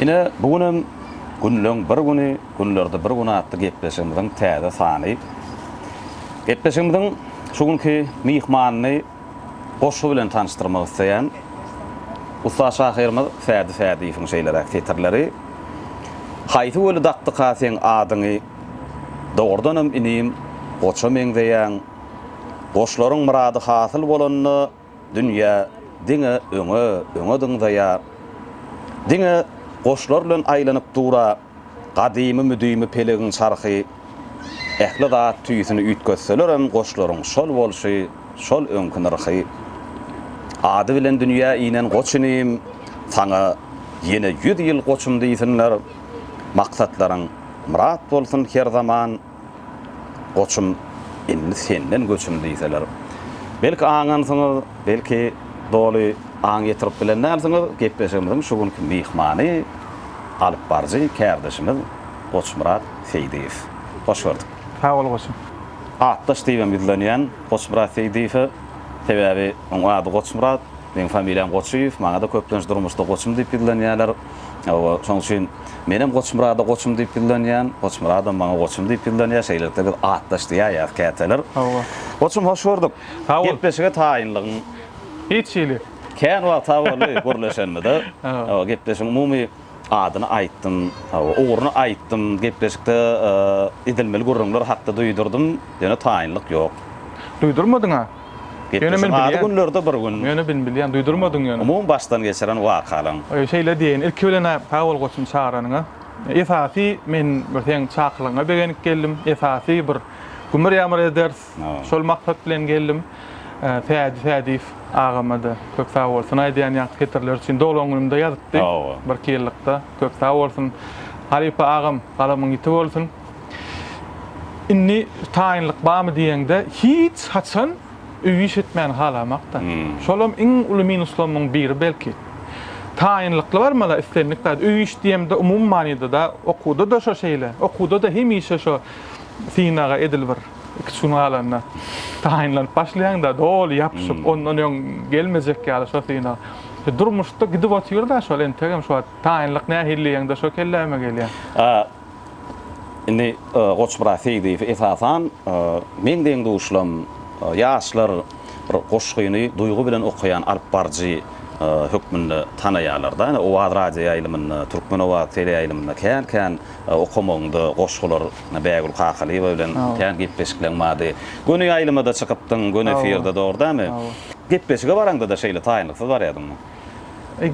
Yine bugünüm günlüğün bir günü, günlerde bir gün atlı gepleşimizin täze sany. Gepleşimizin şu günkü mihmanny goşu bilen tanıştırmak isteyen Usta Şahirimiz Fädi şeýlere tetirleri. Haýsy öli daqty qasen adyny doğrudanam inim goça meňdeýän goşlaryň murady hasyl bolanyny dünýä diňe öňe diňdäýär. Diňe goşlar bilen aýlanyp dura gadymy müdümi pelegiň çarhy ähli zat tüýsini ütgötselerem goşlaryň şol bolşy, şol öňkünärhi. Ady bilen dünýä inen goçunym, saňa ýene 100 ýyl goçum diýsinler. Maksatlaryň murat bolsun her zaman goçum inni senden göçüm diýseler. Belki aňansyňyz, belki doly aň ýetirip bilenlersiňiz gepleşimiziň şu günkü mihmany alyp barjy kärdeşimiz Goçmurat Seydiýew. Hoş gördük. Sağ ol goçum. 60 diýen bilýän Goçmurat Seydiýew sebäbi oň ady Goçmurat, meň familiýam Goçuýew, maňa da köplenç durmuşda Goçum diýip bilýänler. Şoň üçin menem Goçmurada Goçum diýip bilýän, Goçmurada maňa Goçum diýip bilýän şeýlerde bir 60 diýär käteler. Goçum hoş gördük. Gepleşige taýynlygyň Hiç ýyly. Kän wagt tawaly görleşenmede. Gepleşiň umumy adyny aýtdym, ogruny aýtdym, gepleşikde edilmeli gurrunlar hakda duýdurdum, ýöne taýynlyk ýok. Duýdurmadyň ha? Ýöne men bilýän günlerde bir gün. Ýöne bilýän, duýdurmadyň ýöne. Umumy başdan geçiren wakalaň. Şeýle diýen, ilki bilen Pawel goçum çağıranyňa. Esasy men birden çakylyňa begenip geldim. Esasy bir gümür ýamry ders. Şol maksat bilen geldim. Fädi agama da köp sağ bolsun. Aýdýan ýaky getirler üçin dolaňymda ýazypdy. Bir kylykda köp sağ bolsun. Halipa agam galamyň ýiti bolsun. Inni taýynlyk barmy diýende hiç haçan üýüş etmän halamakda. Şolam iň uly minuslarymyň biri belki. Taýynlyklar barmy da istenlikde üýüş diýemde umum manada da okuda da şo şeýle. Okuda da hemişe şo sinaga edilber. Sunalana taýynlanyp başlaýan da dol ýapyşyp ondan öň gelmejek ýaly şo sina. Durmuşda gidip otýur da şol entegem şo taýynlyk nähilliýäňde şo kelläme gelýär. Indi Goçmurat Seydiýew esasan meň deň duşlam ýaşlar goşgyny duýgu bilen okuyan alyp barjy hökmünde tanaýarlar. O adraja ýylymyny, türkmenowat tele ýylymyny kän okumaňda goşgular bägül kakaly bilen kän gepleşiklenmady. Göni ýylymda çykypdyň, göni fiýerde dogurdamy? Gepleşige baraňda da şeýle taýynlyksy bar ýadymmy?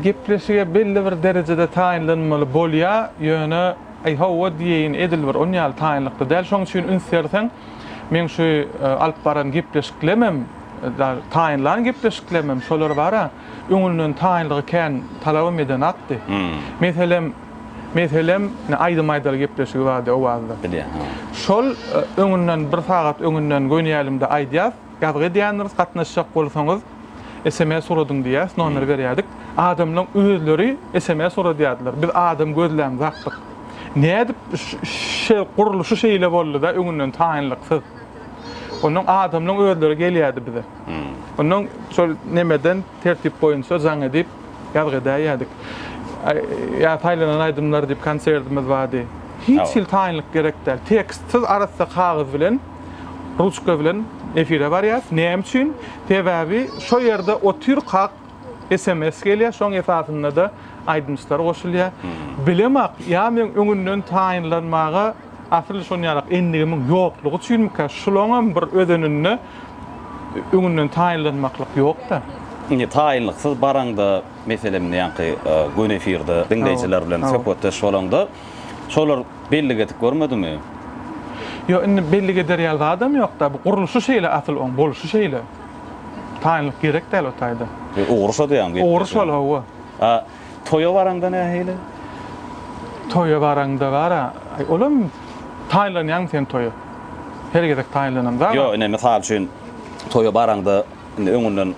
Gepleşige belli bir derejede taýynlanmaly bolýar, ýöne hawa diýen edilber on ýaly taýynlykda. Däl şoň üçin ünserseň, men şu alyp baran gepleşiklemem, taýynlan gepleşiklemem, şolar bara. Öňünden taýynlygy kän talab eden atdy. Meselem aýdym-aýdaly gepleşigi bardy o wagtda. Bilýän. Şol öňünden bir sagat öňünden göňýälimde aýdýas, ýazgy diýänler gatnaşjak bolsaňyz SMS soradyň diýäs, nomer berýärdik. Adamlaryň özleri SMS soradýardylar. Biz adam gözläm zakdyk. Nädip guruluşy şeýle boldy da öňünden taýynlyksyz. Onun adamlaryň özleri gelýärdi bize. Onun şol nemeden tertip boýunça jaň edip ýazgy daýýardyk. Ya taýlanan aýdymlar diýip konsertimiz bardy. Hiç ýyl taýynlyk gerek däl. Tekstsiz arasda kagaz bilen, ruçka bilen efire barýas. Näme üçin? Sebäbi şo ýerde otyr kak SMS gelýär, şoň esasynda da aýdymçylar goşulýar. Bilemek, ýa men öňünden taýynlanmaga asyl şonýalyk endigimiň ýoklugy üçin şolaňam bir ödenini öňünden taýynlanmaklyk ýok-da. Taýynlyksy baraňda meselemni ýanky göni fiýerde dinleýijiler bilen söhbetleşip bolanda şolar belli getip görmedimi? Yo, indi belli geder adam ýok-da. Bu guruluşy şeýle asyl oň boluşy şeýle. Taýynlyk gerek däl o taýda. Ogrusa diýen. Ogrusa hawa. Toýa baraňda nähili? Toýa baraňda bara. Olam taýynlanýan sen toýa. Her gerek taýynlanan da. Yo, ine misal üçin toýa baraňda öňünden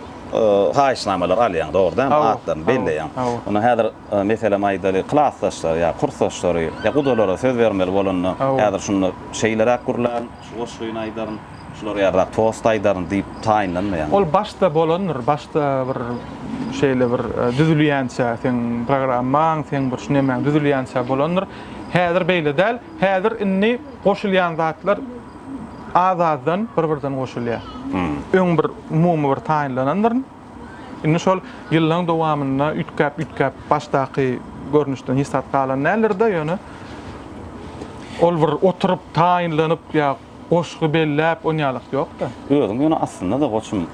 haýyşnamalar alýan, dogrudan atdan belleýän. Onu häzir meselem aýdaly klassdaşlar ýa kursdaşlary ýa gudalara söz bermeli bolanny häzir şunu şeýlere gurlan, şu goşgyny aýdaryn Şular ýa-da tost aýdaryn diýip taýinlanmaýan. Ol başda bolandyr, başda bir şeýle bir düzülýänçä, sen programmaň, sen bir şunemäň düzülýänçä bolandyr. Häzir beýle däl, häzir inni goşulýan zatlar azaddan bir-birinden goşulýar. Öň bir umumy bir taýinlanandyr. Inni şol ýyllaryň dowamynda ütkap başdaky görnüşden hissat galan nälerdi ýöne. Ol bir oturup taýinlanyp ýa goşgy belläp onýalyk ýok-da. Özüm ýöne aslında da goçum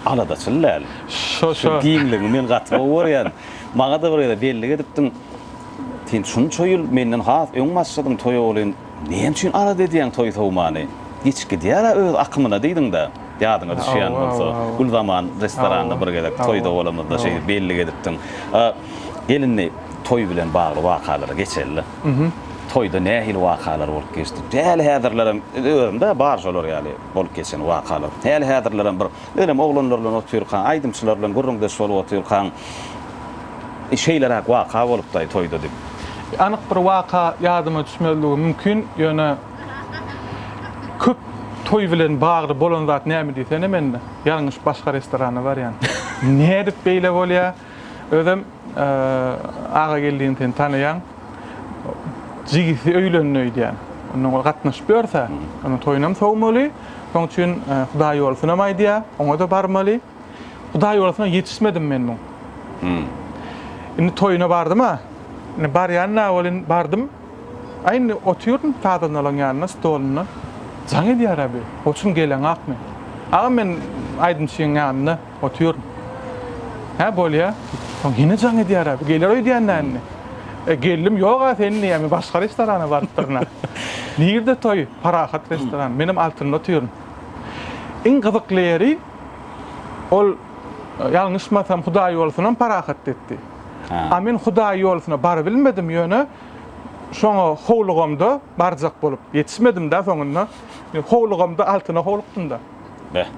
alada çyllar. Şo diýinligi men gatma görýän. Maga da bir belli edipdiň. Sen şunça ýyl menden has öň massadyň toýy bolyn. Näme üçin alada diýen toýy towmany? Hiç gidýär öz akymyna diýdiň da. Ýadyňa düşýän bolsa, gul zaman restoranda bir gelek toýda bolamyzda şeý belli edipdiň. Gelinni toy bilen bagly wakalara geçerli. Toyda nähili wakalar bolup geçdi. Däl häzirlerim özümde bar şolar ýaly bolup geçen wakalar. Däl häzirlerim bir benim oglanlar bilen oturýan, aýdymçylar bilen gurrundaş bolup oturýan şeýler waka bolup da toyda dip. Anyk bir waka ýadyma düşmeligi mümkin. Ýöne köp toy bilen bagly bolan zat näme diýsen mende. Ýalňyş başga restorany bar ýa. Näde beýle bolýar? Özüm aga geldiğinden tanıyan jigisi öýlenýär diýen. Onuň gatnaşyp ýörse, onu toýunam sowmaly. Şoň üçin Hudaý bolsun aýdýar, oňa da barmaly. Hudaý bolsun ýetişmedim men bu. Indi toýuna bardyma? Indi barýanna bolyn bardym. Aýny oturdum taýdan alan ýanyna stoluna. Jaň edýär abi. Oçun gelen akmy. Aga men aýdymçyň ýanyna oturdum. Ha bolýar. Soň ýene jaň edýär abi. Geler öýdýänlärini. Geldim yoga sen näme başga restorana bardyryna. Nirde toy? Parahat restoran. Menim altynda oturuyorum. En gyzykly ol ýalňyşmasam Hudaý bolsun parahat etdi. Amen Hudaý bolsun bar bilmedim ýöne. Şoňa howlugymda barjak bolup ýetişmedim da soňunda. Howlugymda altyna howlukdum da.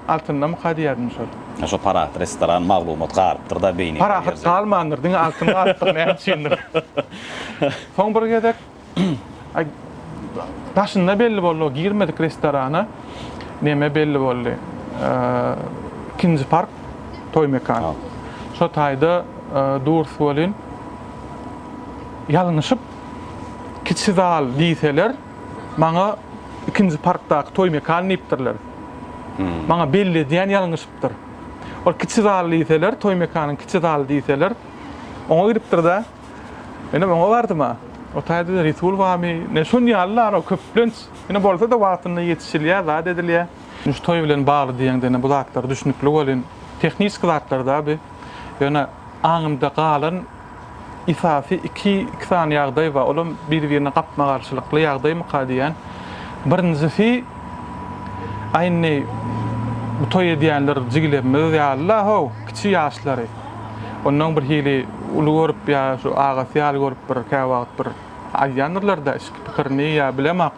Altynda mukadiyardım şol. Şo parahat restoran maglumat garypdyr da beýni. Parahat galmandyr, diňe altyn gatdyr näçindir. Soň bir gedek taşynda belli boldy, girmedik restorana. Näme belli boldy? Ikinji park toy mekan. Şo taýda durs bolyn. Ýalňyşyp kiçizal diýseler, maňa ikinji parkdaky toy mekan diýipdirler. Maňa belli diýen ýalňyşypdyr. Ol kiçizal diýseler, toy mekanyň kiçizal diýseler, oňa giripdir da. Ene oňa bardyma? O taýda Resul wamy, ne şonýallar o köplenç. Ene bolsa da wagtyna ýetişilýär, zat edilýär. Şu toy bilen bagly diýende bu zatlar düşünükli bolyn, tehnik zatlar da bi. Ýöne aňymda galan isasy iki sany ýagdaý we olam bir-birine gapma garşylykly ýagdaý mukadiýän. Birincisi aýny bu toy edýänler jigilemiz ýa Allah kiçi ýaşlary. Ondan bir hili ulu görüp ýa şu aga fial görüp bir käwagt bir aýanyrlar da işki pikirini ýa bilemek.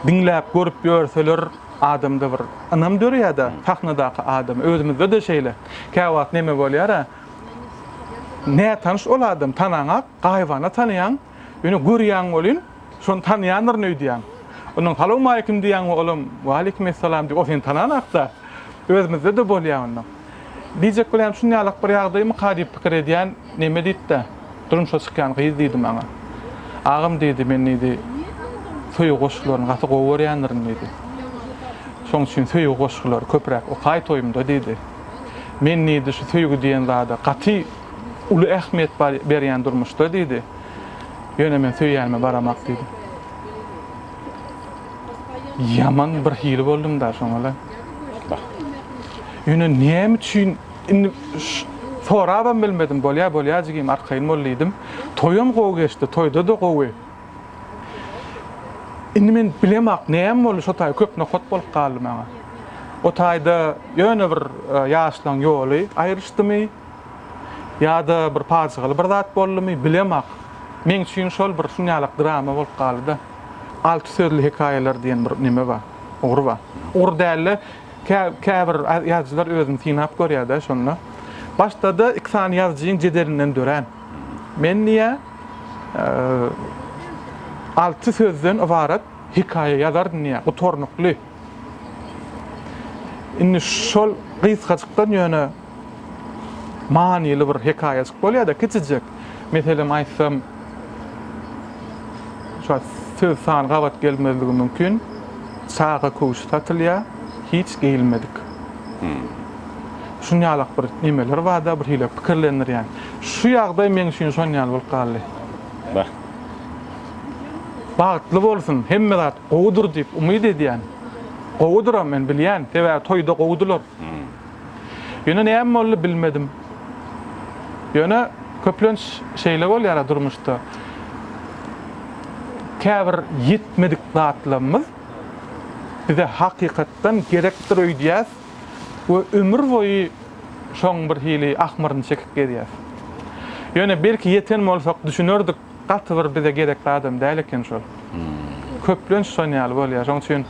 Diňläp görüp ýörseler adamda bir anam dörýär da tahnadaky adam özümizde de şeýle. Käwagt näme bolýar? Ne tanış ol adam tanaňa, gaýbana tanıyan, ýöne görýän bolyn, şonu tanıyanlar näýdiýän. Onun "Salamu alaykum" diýen oğlum, "Wa alaykumussalam" diýip o sen tananakda. Özümizde de bolýar onda. Diýjek bolýan şunýalyk bir ýagdaý mukadip pikir edýän näme diýdi? Durmuşa çykýan gyz diýdi maňa. Agam diýdi, men diýdi, "Söýü goşgularyň gaty gowerýändir" diýdi. Şoň üçin söýü goşgulary köpräk okay toýumda diýdi. Men diýdi şu söýgü diýen zada gaty uly ähmiýet berýän durmuşda diýdi. Ýöne men söýýänme baramak diýdi. Yaman bir hili boldum da şoňala. Ýöne näme üçin sorabam bilmedim, bolýar jigim arkaýyn bolýdym. Toýum gowy geçdi, toýda da gowy. Indi men bilemek näme bolu şo taý köp nokot bolup galdy maňa. O taýda ýöne bir ýaşlaň ýoly aýryşdymy? Ýa-da bir paçygaly bir zat boldymy bilemek. Men üçin şol bir şunýalyk drama bolup galdy da. Altı sözlü hikayeler diýen bir nime bar. Ogry bar. Ogry däli käbir ýazgylar özüni tinap görýär da şonda. Başda da iki sany ýazgyň jederinden dören. Men niýe altı sözden ibaret hikaye ýazar niýe? Bu tornukly. Inni şol gysgaçykdan ýöne manyly bir hekaýaçyk bolýar-da kiçijek. Meselem aýtsam, şu söz san gabat gelmezligi mümkin. Sağa koş satylýar, hiç gelmedik. Şunýalak bir nimeler var-da, bir hile pikirlenir ýani. Şu ýagdaý men üçin şonýal bolup galdy. Bah. Bagtly bolsun, hemme zat gowudur diýip umyd edýän. Gowuduram men bilýän, tebe toýda gowudular. Ýöne näme boldy bilmedim. Ýöne köplenç şeýle bolýar durmuşda. Käbir yetmedik zatlarymyz bize hakykatdan gerekdir öýdýäs we ömür boyu şoň bir hili ahmaryny çekip gelýär. Ýöne belki yeten bolsak düşünürdik, gaty bir bize gerekli adam däl eken şol. Köplenç şonýal bolýar. Şoň üçin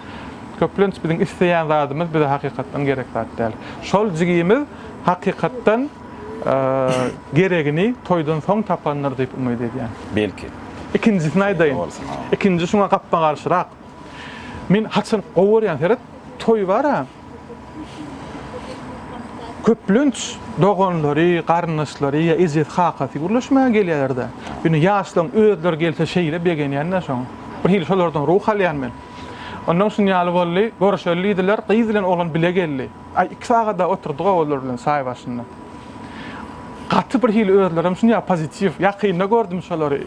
köplenç biziň isleýän zadymyz bize hakykatdan gerekli däl. Şol jigimiz hakykatdan geregini toýdan soň tapanlar diýip umyd edýän. Belki. İkincisini aýdaýyn. İkinci şuňa gapma garşyrak. Men haçan gowurýan seret toy bara. Köplenç doganlary, garnaşlary ýa izet haka figurlaşmaga gelýärler-de. Ýöne ýaşlaň özleri gelse şeýle begenýän şoň. Bir hil şolardan ruh alýan men. Ondan soň ýaly boldy, görüşellidiler, gyz bilen oğlan bile geldi. Ay iki sagada oturdyk oğullar bilen saý başynda. Gaty bir hil özlerim şuňa pozitiv, ýakynda gördüm şolary.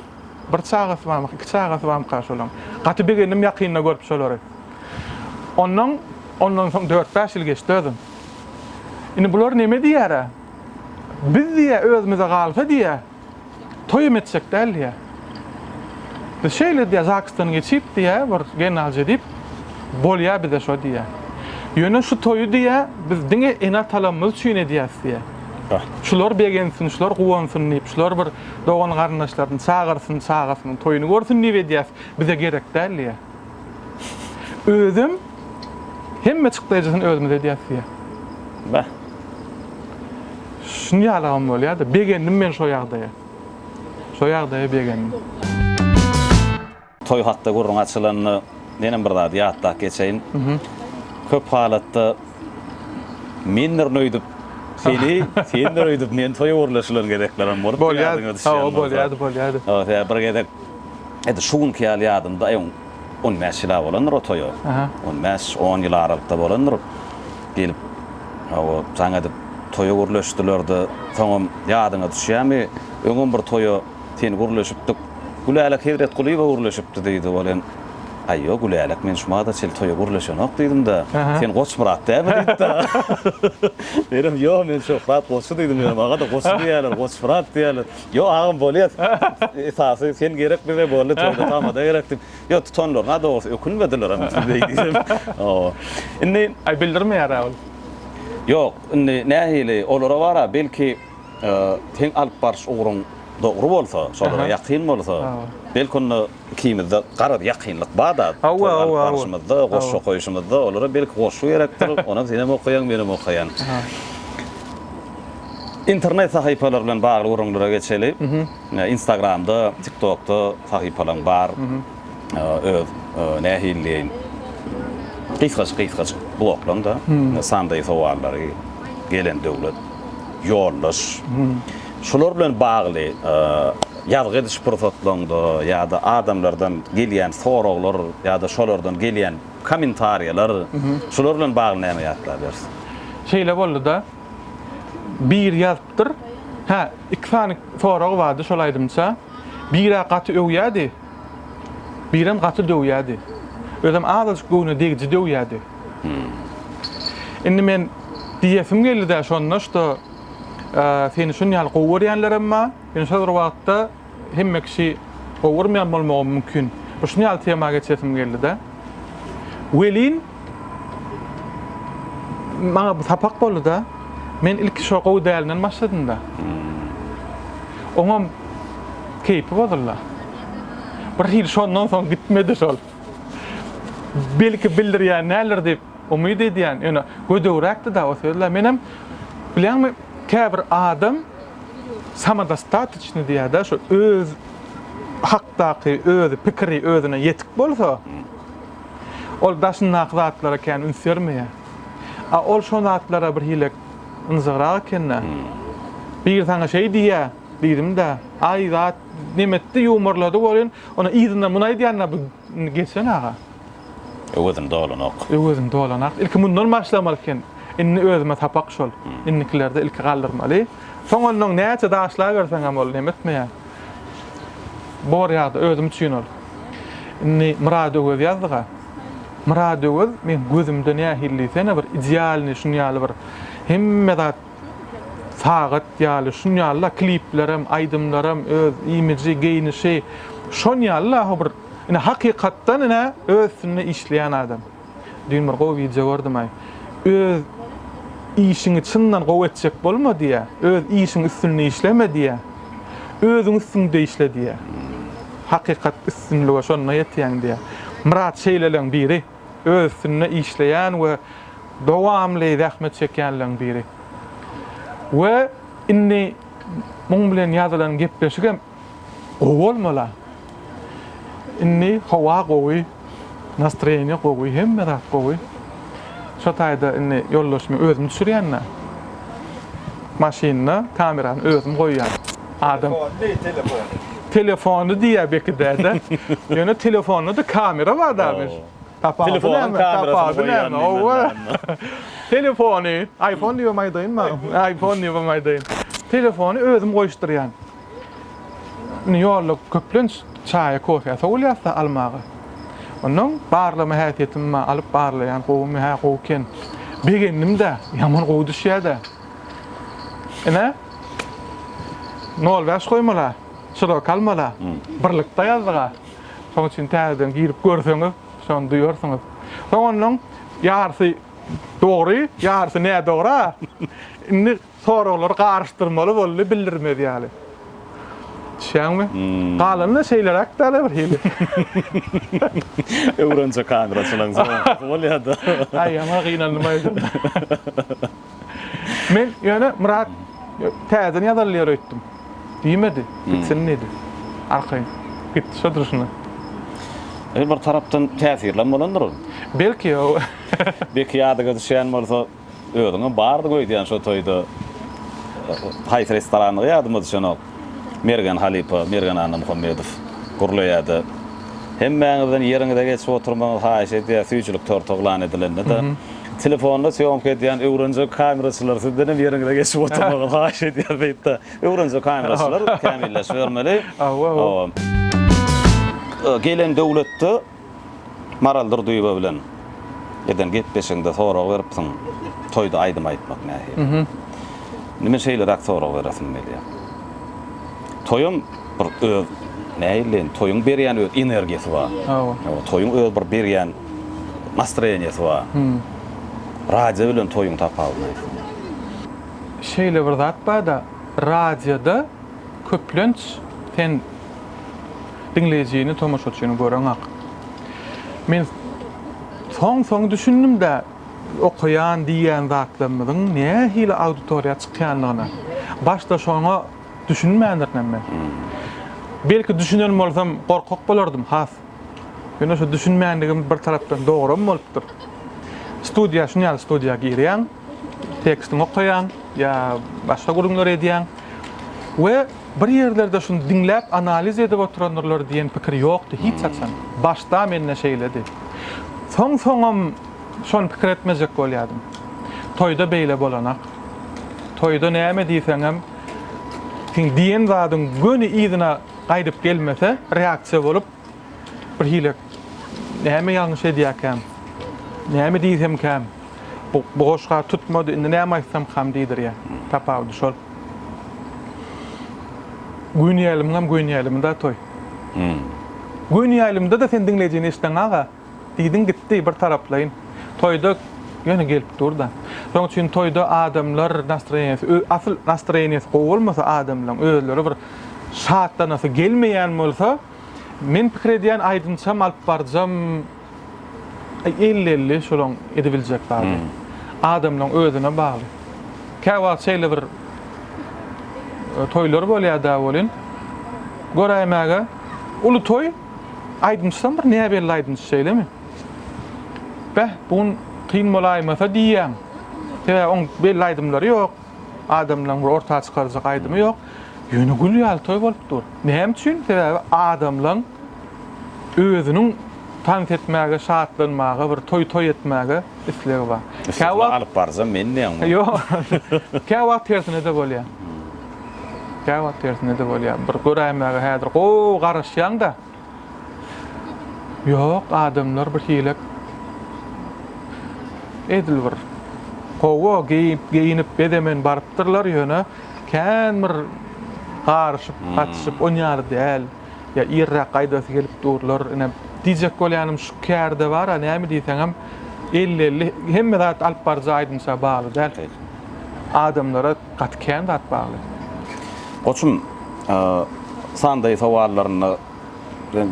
Bir çağası var, iki çağası var karşılan. Gaty begenim ýakynda görüp şolary. Ondan soň 4-5 ýyl geçdi özüm. Indi bular näme diýär? Biz diýä özümize galpa diýä. Toýum etsek däl diýä. Biz şeýle diýä Zakstanyň geçip diýä, bir genalja diýip bolýar bize şo diýä. Ýöne şu toýu diýä, biz diňe ena talamyz üçin edýäs diýä. Şular begensin, şular guwansyn diýip, şular bir dogan garnaşlaryny çağırsyn, çağasynyň toýuny görsün diýip edýäs. Bize gerek däl diýä. Özüm hemme çykdaýjysyn özümize edýäs diýä. Bah. Şunýalagam bolýar-da, begendim men şo ýagdaýa. Şo ýagdaýa begendim. Toy hatda gurrun açylanyny nenem bir zat ýatda geçeýin. Köp halatda menler nöýdüp seni nöýdüp men toýa urlaşylan gereklerim bolup bolýar. Bolýar. Ha, bir gedek şugun kiýal ýadymda ýa 10 mäşila bolandyr o toýa. 10 mäş 10 ýyl aralykda bolandyr. Gelip o jaňa toýa urlaşdylardy. Soňam ýadyňa düşýärmi? Öňüm bir toýa seni urlaşypdyk. Gülälek hevret gulyba urlaşypdy diýdi bolan. Aýyo gülälek men şumada çel toýa urlaşanok diýdim da. Sen goçmurat däme diýdi. Benim yo men şo fat goçu diýdim men. Maga da goçu diýerler, goçmurat diýerler. Yo agam bolýar. Esasy sen gerek bize boldy toýda tamada gerekdim. Yo tutanlar nada olsa ökünmediler ama diýdim. O. Indi ay bildirmeýär ol. Yok, indi nähili olara bara belki teň alyp barş ugrun dogry bolsa, şolara ýakyn bolsa, belki onu kimizde garad ýakynlyk bada. Barşymyzda, goşu goýuşymyzda olara belki goşu gerekdir. Ona senem okuyan, benim okuyan. İnternet sahypalar bilen bagly urunlara geçeli. Instagramda, TikTokda sahypalar bar. Öz nähili Qysgaç bloglarında sanday sowallary gelen döwlet ýollaş. Şolar bilen bagly ýazgy ediş proseslerinde ýa-da adamlardan gelýän soraglar ýa-da şolardan gelýän kommentariýalar şolar bilen bagly näme ýatlar bersin. Şeýle boldy da bir ýazdyr. Ha, iki tane sorag bardy şol aýdymça. Biri gaty öwýärdi. Birim gaty döwýärdi. Özüm azıcık güňe degiji döwýärdi. Indi men diýesim geldi-de şonda şo seni şunýal gowurýanlarym ma, men şol wagtda hemme kişi gowurmaýan bolmagy mümkin. Bu şunýal temaga geçesim geldi-de. Welin maňa bu tapak boldy-da. Men ilk şo gowy dälinden başladym da. Oňam keýpi boldylar. Bir hil şondan soň gitmedi şol. Belki bildirýän näler diýip umyd edýän, ýöne gödöwrekdi da o sözler. Menem bilenmi käbir adam samodostatyczny diýär-de, şo öz hakdaky, öz pikiri özüne ýetik bolsa, ol daşynak zatlara kän üns bermeýär. Ol şonatlara bir hilek ınzıra kenna. Bir sana şey diye dedim de ay zat nimetdi yumurladı bolun ona izinden muna diýänler bu geçen ağa. Özüm dolanak. Özüm dolanak. İlk mundan başlamalyken inni özüme tapak şol. Innikilerde ilk galdyrmaly. Soňandan näçe daşlar görseň hem ol nimetmeýär. Bor ýa-da özüm üçin ol. Inni murad öz ýazdyga. Murad öz men gözümde nähillisene bir idealni şunýaly bir hemme zat sagat ýaly şunýaly kliplerim, aýdymlarym, öz imiji, geyinişi şonýaly bir ine hakykatdan ine özüni işleýän adam. Dün bir gowy video gördüm ay. Öz işini çyndan gowy etjek bolma diýe, öz işini üstünde işleme diýe. Özüň üstünde işle diýe. Hakykat üstünlüğe şonuna ýetýän diýe. Murat şeýleleň biri özüne işleýän we dowamly zähmet çekýänleň biri. We inni muň bilen ýazylan gepleşigem bolmala. Inni hawa gowy, nastroýenie gowy, hemme zat gowy. Şo taýda inni ýollaşmy özüm düşürýänler. Maşyna, kamerany özüm goýýan. Adam telefonu diýe bekide. Ýöne telefonda kamera bar daýmyş. Telefonun kamerasy goýýan. Telefonu, iPhone diýip maýdaýynma. iPhone diýip maýdaýyn. Telefonu özüm goýuşdurýan. Ýolly köplenç çaýa, kofe soňulýasa almagy. Onuň barlama häsiýetimi alyp barlaýan gowumy ha gowken. Begenimde ýaman gowy düşýärdi. Ene? Nol väş goýmala. Şoda kalmala. Birlikde ýazdyga. Soň üçin täzeden girip görseňiz, şonu duýarsyňyz. Soňanyň ýarsy dogry, ýarsy näme dogry? Indi soraglary garşdyrmaly boldy bildirmedi ýaly. Şäňmi? Galanyň şeýler akdaly bir hili. Öwrençe kameraçylaryň bolýardy. Ay, ama gynanmaýdy. Men ýöne Murat täzeden ýazarlar öýtdim. Diýmedi. Gitsin nedi? Arkaýyn. Git şodurşuna. Bir tarapdan täsirlen bolandyr ol. Belki o. Belki ýadyga düşýän bolsa öýüňe bardy goýdýan şo toýda. Haýs restoranyny ýadyma düşýän Mergan Halipa, Mergan Anna Muhammedow gurlaýady. Hemmeňizden ýeriňizde geçip oturmaňyz haýş edýär, süýçülük tortoglan edilende de. Telefonda söýüp edýän öwrençe kameraçylar sizden ýeriňizde geçip oturmaňyz haýş edýär beýtde. Öwrençe kameraçylar kamilleşbermeli. Gelen döwletde maraldyr duýba bilen eden gepleşiňde sorag beripsiň. Toýda aýdym aýtmak nähili. Nime şeýler sorag berasyn belli. Toyum bir öz näýlen toyuň berýän öz energiýasi bar. Toyuň öz bir berýän nastroýeniýasi bar. Radio bilen toyuň tapalyny. Şeýle bir zat bar da radioda köplenç sen dinleýijini tomaşaçyny göreňak. Men soň düşündüm de okuyan diýen zatlarymyň nähili auditoriýa çykýanlygyna. Başda şoňa düşünmändirnem men. Belki düşünen bolsam gorkak bolardym, has. Ýöne şu düşünmändigim bir tarapdan dogry bolupdyr. Studiýa şunýal studiýa girýän, tekstini okuyan, ýa başga gurumlar edýän we bir ýerlerde şunu dinläp analiz edip oturanlar diýen pikir ýokdy hiç açan. Başda menne şeýledi. Soň şonu pikir etmejek bolýardym. Toýda beýle bolanak. Toýda näme diýseňem Tin diýen zadyň göni ýygyna gaýdyp gelmese, reaksiýa bolup bir hile näme ýalňyş edýärkäm, näme diýsem käm, bu goşga tutmady, indi näme aýtsam ham diýdir ýa. Tapawdy şol. Güýnýälim da toy. Güýnýälimde de sen dinleýjini eşden aga. Diýdin gitdi bir taraplayın. Toýda ýöne gelip durda. Soň üçin toýda adamlar nastroýeniýasy, asyl nastroýeniýasy bolmasa adamlaryň özleri bir şatlanasy gelmeýän bolsa, men pikir edýän aýdynçam alyp barjam elli şolaň edibiljek bagy. Adamlaryň özüne bagly. Käwagt şeýle bir toýlar bolýar da bolyn. Göräýmäge uly toy aýdynçam bir näme belli aýdynç şeýlemi? Bäh, bun kyn bolaýmasa diýýäň. Tebe on belli aydymlary ýok. Adamlaryň bir ortağa çykarjak aydymy ýok. Ýöne gülýär toý bolup dur. Näme üçin? Tebe adamlaryň özüniň tanıt etmäge, şatlanmaga, bir toy etmäge isleri bar. Käwagt alyp barsam men näme? Ýok. Käwagt tersine de bolýar. Käwagt tersine de bolýar. Bir görämäge häzir go garaşýan da. Ýok, adamlar bir hilek edilber. Kowa giyinip bedemen barıpdyrlar ýöne kän bir garşyp, gaçyp onýar däl. Ya irra gaýdasy gelip durlar. Ene dijek bolýanym şu kärde bar, näme diýseňem 50 hemme zat alyp bar zaýdynsa bagly däl. Adamlara gatkän zat bagly. Goçum, sanday sowallaryny ben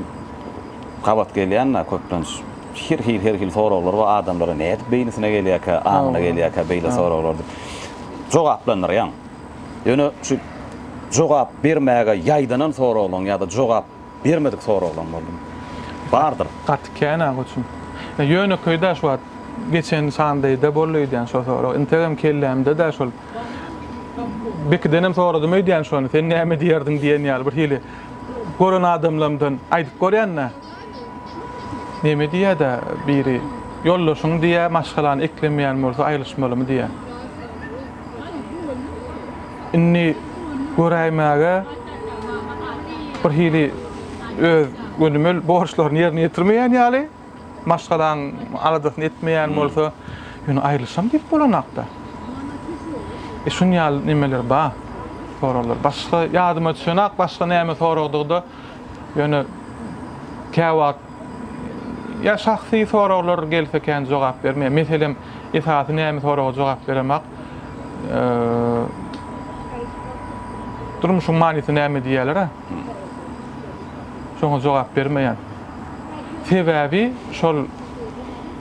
gabat gelýän köpden her hil soralar we adamlara näet beýnisine gelýär, anyna gelýär, beýle soralar. Jogaplanýar. Ýöne şu jogap bermäge ýaýdanan soralan ýa-da jogap bermedik soralan boldum. Bardyr. Gatkän goçum. Ýöne köýde şu geçen sandaýda bolýan şo soraw. Interim kellämde de şol bekdenem soradym öýdän şonu. Sen näme diýerdiň diýen ýaly bir hili goran adamlardan aýdyp görýänne. Näme diýär de biri ýollaşyň diýär, maşgalany eklemeýän bolsa aýryşmalymy diýär. Inni göräýmäge bir hili öz gönümel borçlaryny ýerine ýetirmeýän ýaly, maşgalan aladasyny etmeýän bolsa, ýöne aýryşam diýip bolanakda. Şunu ýaly nimeler bar, soralar. Başga ýadyma düşenak, başga näme soragdygda, ýöne käwagt ya şahsy soralar gelse kän jogap bermeýär. Meselem, esasy näme soraga jogap beremek, durmuşyň manysy näme diýerler? Şoňa jogap bermeýär. Sebäbi şol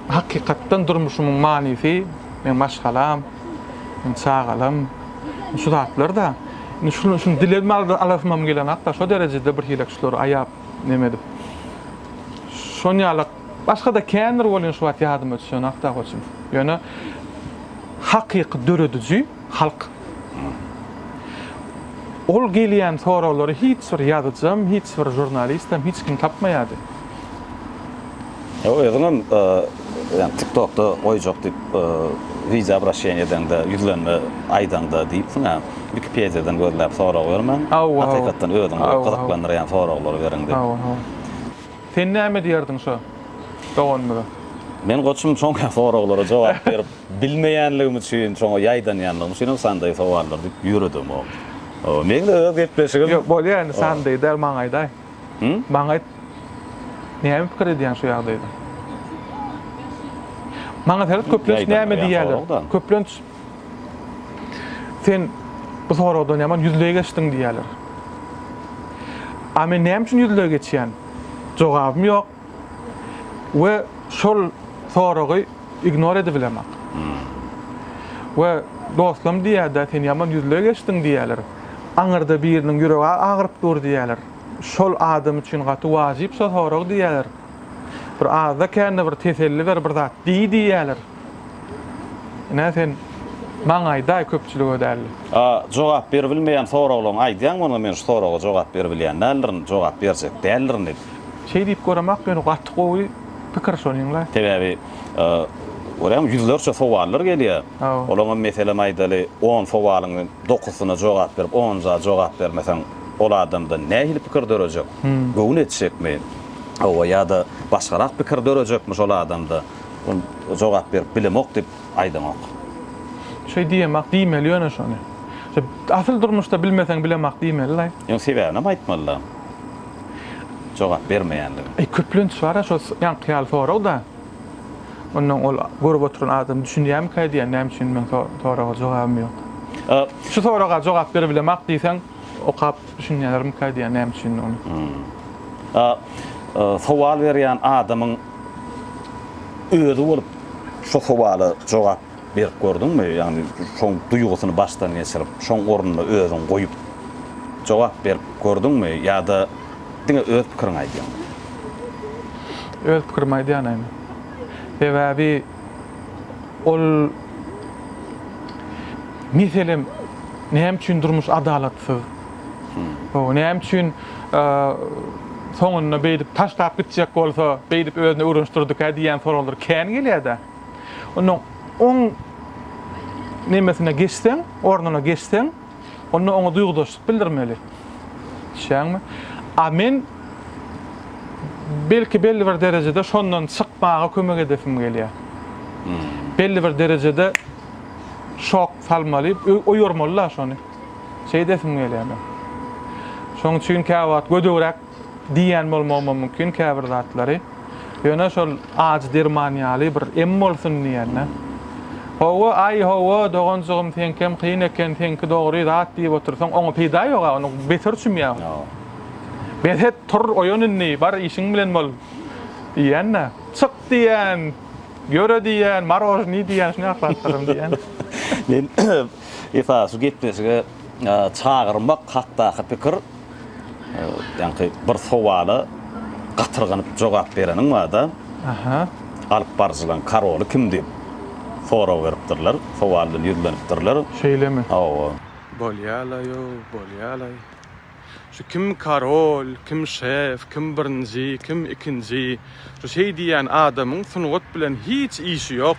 hakykatdan durmuşyň manysy, men maşgalam, men çağalam, şu zatlar da. Şunu diledme alasmam gelen hatta şu derecede bir hilek şular aýap nemedi. Şonýalyk başga da kändir bolan şu wagt ýadyma düşen hakda goçum. Ýöne hakyky döredüji halk. Ol gelýän sorawlary hiç bir ýazyjym, hiç bir jurnalistim, hiç kim tapmaýady. Özüňem yani TikTok'da oýjak diýip viza обращениýadan da ýüzlenme aýdanda diýip Wikipedia'dan görläp soraw bermän. Hakykatdan özüň gyzyklanýan sorawlary beriň diýip. Sen näme diýerdiň şo? Doganmyda. Men goçum çoňa sorawlara jogap berip bilmeýänligim üçin çoňa ýaýdanýanlygym üçin sanday sowallar diýip ýüredim o. Men de öz gepleşigim. Ýok, bolýar sanday däl maňaýda. Maňaý näme pikir edýän şu ýagdaýda? Maňa teret köplenç näme diýerler? Köplenç sen bu sorawdan ýaman ýüzlege geçdiň diýerler. Ama näme üçin ýüzlege geçýän? Jogabym ýok. We şol soragy ignore edilemek. We dostum diýär-de sen ýaman ýüzlege geçdiň diýerler. Aňyrda biriniň ýüregi agyryp dur diýerler. Şol adam üçin gaty wajyp sorag diýerler. Bir azda kände bir teselli ber bir zat diýerler. Näme sen maňaýda köpçüligi däl. Jogap berilmeýän sorawlaryň aýdýan muny men şu soraga jogap berilýän nälerin jogap bersek dällerini. Şey diýip göremek men gaty gowy pikir şoňyňla. Tebebi oram ýüzlerçe sowallar gelýär. Olaňa meselem aýdaly 10 sowalyň 9-syna jogap berip 10-ja jogap bermeseň ol adamda nähili pikir dörejek? Göwün etsekmi? O ýa-da başgarak pikir dörejekmi şol adamda? Jogap berip bilemok diýip aýdamak. Şey diýemek diýmeli ýöne şonu. Asyl durmuşda bilmeseň bilemek diýmeli. Ýa sebäbini aýtmalylar. Jogap bermeýänligi. Köplenç bar şo ýan kyal soraw da. Ondan ol görüp oturan adam düşünýärmi diýen näme üçin men soraga jogabym ýok. Şu soraga jogap berebilmek diýseň okap düşünýärmi diýen näme üçin onu. Sowal berýän adamyň özü bolup şu sowaly jogap berip gördüňmi? Ýani şoň duýgusyny başdan geçirip, şoň ornuny özüň goýup jogap berip gördüňmi? Ýa-da diňe öz pikiriň aýdýan? Öz pikirimi aýdýan. Sebäbi ol Meselem näme üçin durmuş adalatsız? Näme üçin soňunda beýdip taşlap gitjek bolsa, beýdip özüne uğraşdyrdyk diýen soralar kän gelýär-de. Onuň oň nemesine geçseň, ornuna geçseň, onu oňa duýgudaşlyk bildirmeli. Şäňmi? A men belki belli bir derejede şondan çykmaga kömek edefim gelýär. Belli bir derejede şok salmaly, oýurmaly şonu. Şey defim gelýär. Şoň üçin käwat gödöwrek diýen bolmamy mümkin käbir zatlary. Ýöne şol aç dermaniýaly bir em bolsun diýenler. Hawa ay hawa doganjygym tenkem kyn eken tenki dogry zat diýip otursaň oňa peýda ýok, onu beter düşünmýär. Behet tur oýanyny bar işiň bilen bol. Diýenler. Çyk diýen, göre diýen, marojny diýen, şunu ýaklatdyrym diýen. Men efa şu gepleşige çağırmak hatda pikir ýa-ni bir sowaly gatyrganyp jogap bereniň wada. Aha. Alyp barjylan karoly kim diýip sorag beripdirler, sowaldan ýüzlenipdirler. Şeýlemi? Awa. Bolýalay. Şu kim karol, kim şef, kim birinji, kim ikinji. Şu şey diýen adamyň sunugat bilen hiç işi ýok.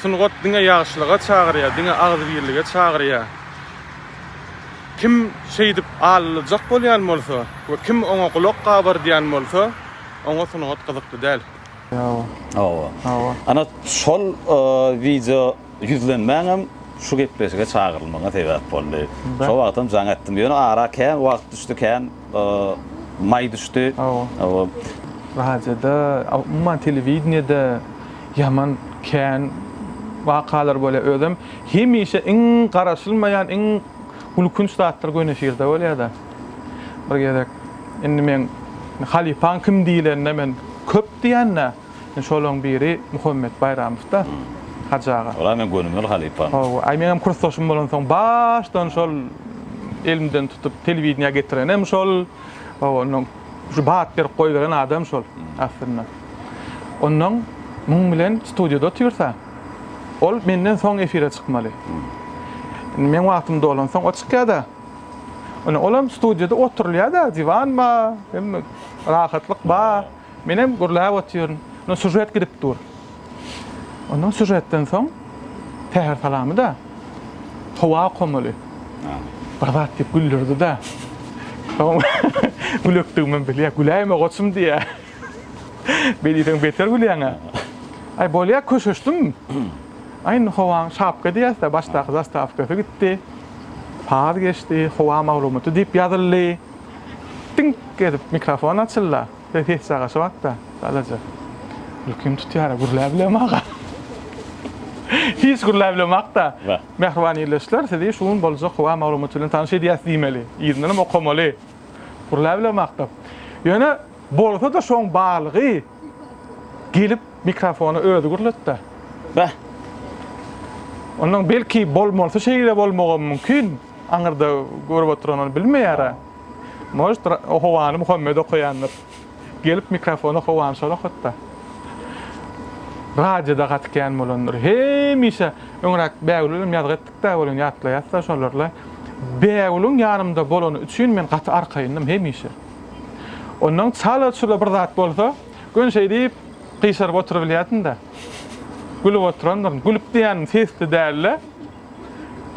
Sunugat diňe ýagşylyga çagyrýar, diňe agzybirlige çagyrýar. Kim şey dip allyjak bolýan bolsa, we kim oňa kulak gabar diýen bolsa, oňa sunugat gyzykly däl. Awa. Ana şol video ýüzlenmäňem şu gepleşige çağırylmaga sebäp boldy. Şo wagtym jaň etdim ýöne ara kän wagt düşdi kän may düşdi. Awa. Radioda, umman telewizionyada ýaman kän wakalar bolýar özüm. Hemişe iň garaşylmaýan, iň gulkunç zatlar göneşirde bolýar-da. Bir gerek indi men halipan kim diýilende men köp diýenne. Şolaň biri Muhammed Bayramovda. Hajaga. Ola men gönümli halipan. Ay menem kursdaşym bolan soň başdan şol elimden tutup telewizionya getirenem şol. Onuň şu baat berip goýulan adam şol aslında. Onuň muň bilen studiýada otursa, ol menden soň efire çykmaly. Men wagtym dolan soň o çykýar-da. Olam studiýada oturýar-da, diwan ba, hem rahatlyk ba. Menem gurlap oturýaryn. No sujet gidip dur. Ondan sujetden soň täher salamy da hawa komaly. Bir zat diýip güldürdi da. Gülükdigim bilýär, güläýme goçum diýär. Beliden beter gülýäňa. Ay bolýar köşüşdim. Aýn hawaň şapka diýärse başdaky zastavkasy gitdi. Par geçdi, hawa maglumaty diýip ýazyldy. Tink edip mikrofon açyldy. Beýle saga şowatda. Salaja. Kim tutýar, gurläp bilemaga. Hiç gurläp bilemakda. Mehribaniyleşler sedi şuň boljak hawa maglumaty bilen tanyş edýär diýmeli. Ýerinem okamaly. Gurläp bilemakda. Ýöne bolsa da şoň balygy gelip mikrofonu öýde gurlatdy. Onuň belki bolmalsa şeýle bolmagy mümkin. Aňyrda görüp oturanyny bilmeýär. Most o hawany Muhammed okuyanlar. Gelip mikrofonu hawany şolakatda. Radyoda gatken bolanlar hemişe öňrak bägulym ýazg etdik-de bolan ýatlaýatsa şolarla bägulym ýanymda bolany üçin men gaty arkaýyndym hemişe. Onuň çala-çula bir zat bolsa, gönşe diýip gyşaryp oturup bilýärdi-de. Gülüp oturanlar, gülüp diýen sesli dälle.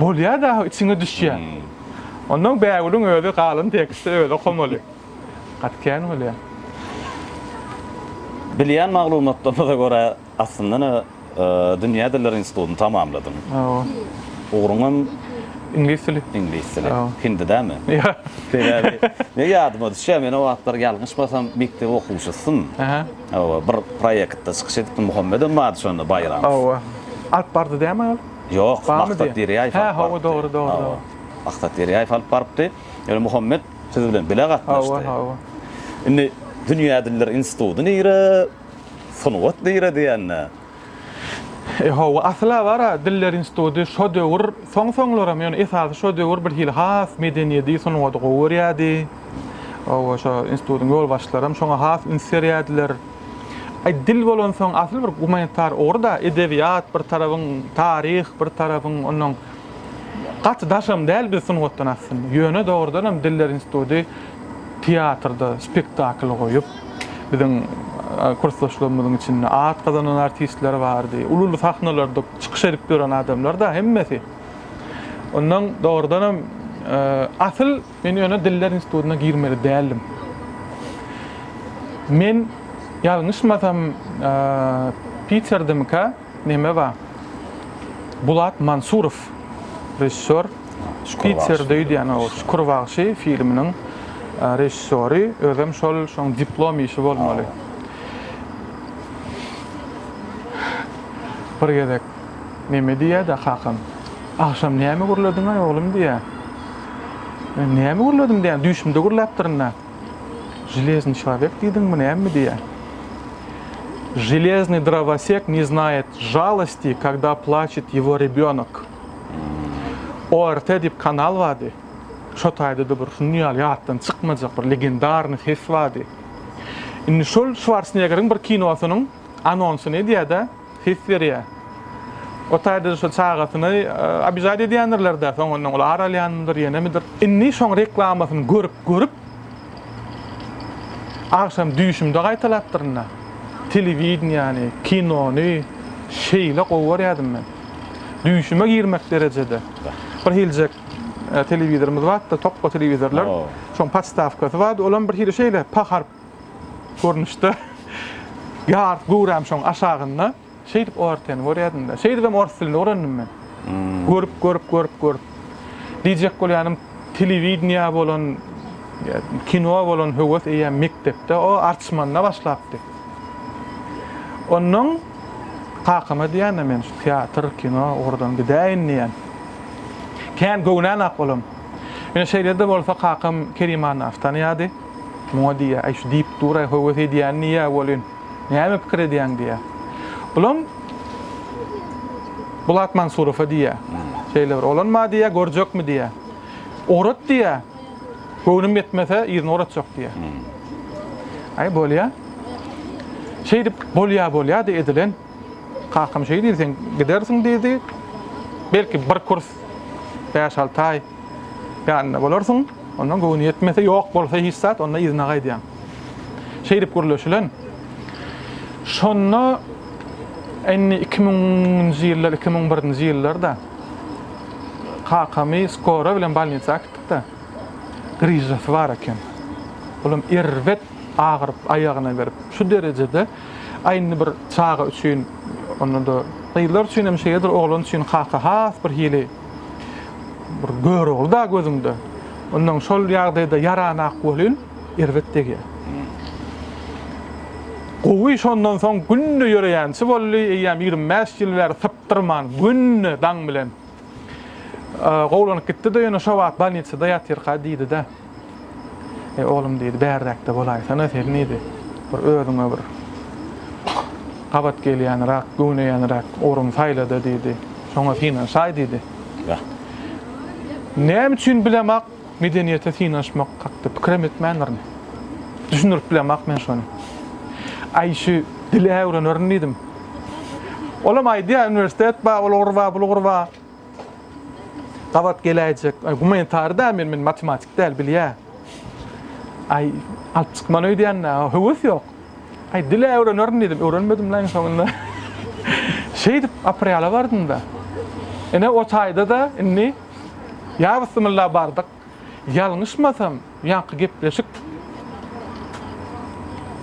Bolýar-da içiňe düşýär. Onuň bägulym öýde galyn tekste öýde okamaly. Gatken bolýar. Bilýän maglumatlarına göre aslında Dünya Dilleri Institutuny tamamladym. Ogruňam ingliz dili. Hindi dämi? Ja. Men ýadyma düşýär, men o wagtlar ýalňyşmasam mektep okuwçysyn. Bir proýektde çykyş edip Muhammed Emmad şonda Bayram. Alp bardy däme? Ýok, Maqsat Diriýaýew. Ha, dogry. Maqsat Diriýaýew alyp barpdy. Ýöne Muhammed siz bilen bile gatnaşdy. Indi Dünya Dilleri Institutuny ýere sunugat diýre diýenne. Asla bara Diller Institutu şo döwür soň-soňlara men esasy şo döwür bir hil has medeniýeti sunugat goýarýady. Şo institutyň ýol başlaram şoňa has inserýädiler. Ay dil bolan soň asly bir humanitar orada edebiýat bir tarabyň, taryh bir tarabyň, onuň Gat daşam däl bir sungatdan aslında. Ýöne dogrudan hem Diller Instituty teatrda spektakl goýup bizim kursdaşlarymyzyň içinde at kazanan artistler bardy. Ululu sahnalarda çykyş edip duran adamlar da hemmesi. Ondan dogrudan hem asıl men ýöne Diller Institutyna girmeli dälim. Men ýalňyşmasam Piterdemka neme ba? Bulat Mansurov rejissör Piterde ýa-ni o Şukurbagşy filminiň rejissöri özüm şol diplom işi bolmaly. Bir gedek neme diýär-de hakym. Akşam näme gurladyň ay oglum diýär. Men näme gurladym diýär, düşümde gurlapdyrna. Железный человек diýdiňmi näme diýär. Железный дровосек не знает жалости, когда плачет его ребенок. ORT dip kanal wady. Şo taýda bir şunýal ýatdan çykmajak bir legendarny ses wady. Indi şol Schwarzeneggeriň bir kinosynyň anonsyny diýär-de ses berýär. O taýda şol çagatyny abizad edýänler-de, soňundan olar alýandyr, ýenemidir. Indi şoň reklamasyny görüp akşam düşümde gaýtalapdyrna. Televiziýany, kinony, şeýle gowar ýadym men. Düşüme girmek derejede. Bir hiljek televizorymyz bar-da, topga televizorlar. Şoň podstavkasy bar, olan bir hili şeýle pahar görnüşde. Ýar guram şoň aşagyna şeýdip ortany görýärdim-de. Şeýdip hem ors dilini öğrendim men. Görüp. Diýjek bolýanym televiziýa bolan, kino bolan höwes eýen mektepde o artysmanna başlapdy. Onun kakama diýän men teatr, kino oradan gidäýin diýän. Kän göwnen aqolum. Men şeýlerde bolsa kakam Keriman Aftan ýady. Muňa diýär, "Aý şu diýip duray höwes edýän niýe bolyn? Näme pikir edýän?" diýär. Bulam Bulat Mansurowa diýär. Şeýle bir olanma diýär, görjekmi diýär. Orat diýär. Göwnem ýetmese ýerine oratjak diýär. Aý bolýar. Şeýdip bolýa de edilen. Kakam şeý diýdi, sen gidersiň diýdi. Belki bir kurs 5-6 ay ýanyna bolarsyň. Ondan göwün ýetmese ýok bolsa hissat, onda ýerine gaýdýan. Şeýdip gürleşilen. Şonda 2000-nji ýyllar, 2001-nji ýyllarda kakamy skora bilen balnitsa gitdik-de. Grizasy bar eken. Olam erwet agyryp aýagyna berip şu derejede aýny bir çaga üçin onda da ýyllar üçin hem şeýdir oglan üçin has bir hili bir gör olda gözümde. Ondan şol ýagdaýda yaranak bolyn erwetdegi. Gowy şondan soň günni ýöreýänçi boldy, eýem 25 ýyl ber sypdyrman günni daň bilen. Gowlanyp gitdi-de ýene şo wagt balnitsada ýatyr diýdi-de. Oğlum diýdi, bärdäkde bolaý. Sana sebnidi? Bir özüňe bir gabat gelýänrak, göwnäýänrak, orun saýlady diýdi. Şoňa finan şaý diýdi. Näme üçin bilemek medeniýete finansmak hakda pikir etmändirmi? Düşünürip bilemek men şonu. Aý şu dile öwrenýärdim. Olam aýdy üniversitet ba, bulgurwa. Gabat geläjek. Humanitarda men matematik däl bilýär. Ay alt çıkman öýdýän höwes ýok. Ay dile öwrenýärdim, öwrenmedim lan soňunda. Şeýdip aprýala bardym-da. Ene o taýda da inni ýa bismillah bardyk. Ýalňyşmasam, ýanky gepleşik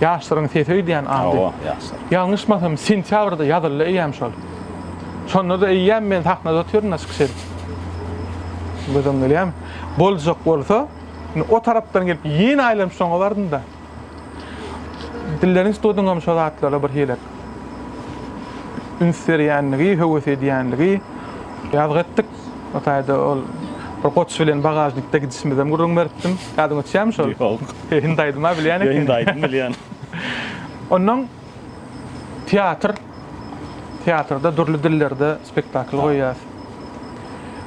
ýaşlaryň sesi öýdýän ady. Ýalňyşmasam sentýabrda ýazyldy eýem şol. Şonda da eýem men sahnada türnä çykşy. Gözüm bilýär. Boljak bolsa o tarapdan gelip ýeni aýlam şoňa bardym da. Dillerin Institutynyň şol atlara bir helek. Ünseriýänligi, höwes edýänligi ýazgytdyk. O taýda ol bir goç bilen bagajnikde gidişimizden gurrun berdim. Ýadyň ötýärmi şol? Ýok. Hindaýdym bilýän eken. Hindaýdym bilýän. Ondan teatrda durly dillerde spektakl goýýar.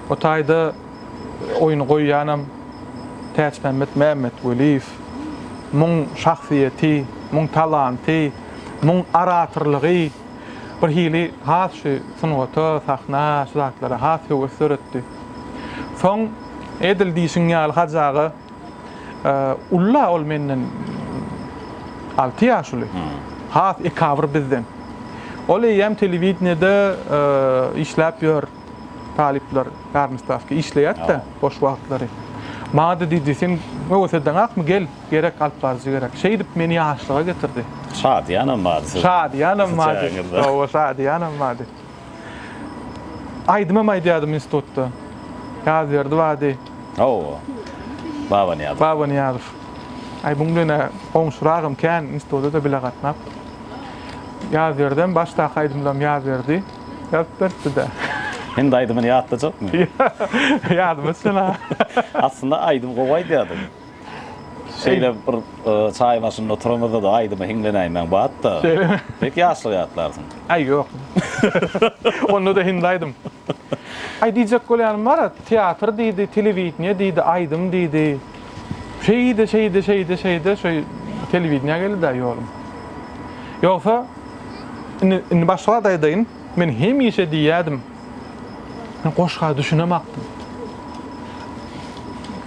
O taýda oyun goýýanam Mehmet Weliýew, muň şahsiýeti, muň talanty, muň aratyrlygy bir hili has şu sunwata, sahna, şulatlara has höwes öretdi. Soň edil diýişiň ýaly hajagy ulla ol menden 6 ýaşly. Has ekabr bizden. Ol ýem telewizionyada işläp ýör. Talipler garmystafky işleýär-de boş wagtlary. Maňa diýdi sen öwseden akmy gel gerek alyp barjy gerek. Şey dip meni ýaşlyga getirdi. Şadiýanam mady. Şadiýanam mady. O şadiýanam mady. Aýdyma maýdýadym institutda. Ýazyrdy wady. Baba Niýazow. Baba Niýazow. Ay buňda oňşuragym kän institutda da bile gatnap. Ýazyrdan başda aýdymlam ýazyrdy. Ýazyrdy. Şimdi aydımını yattı çok mu? Yadım sana. Aslında aydım kovaydı yadım. Şeyle bir çay maşının oturumunda da aydımı hingleneyim ben bu hatta. Peki yaşlı yatlarsın. Ay yok. Onu da hindaydım. Ay diyecek koleyanım var ya, tiyatr deydi, televizyon deydi, aydım deydi. Şeydi, televizyon geldi de yolum. Yoksa, in başlığa daydayın, ben hem işe diyedim. Ben koşka düşünemakdım.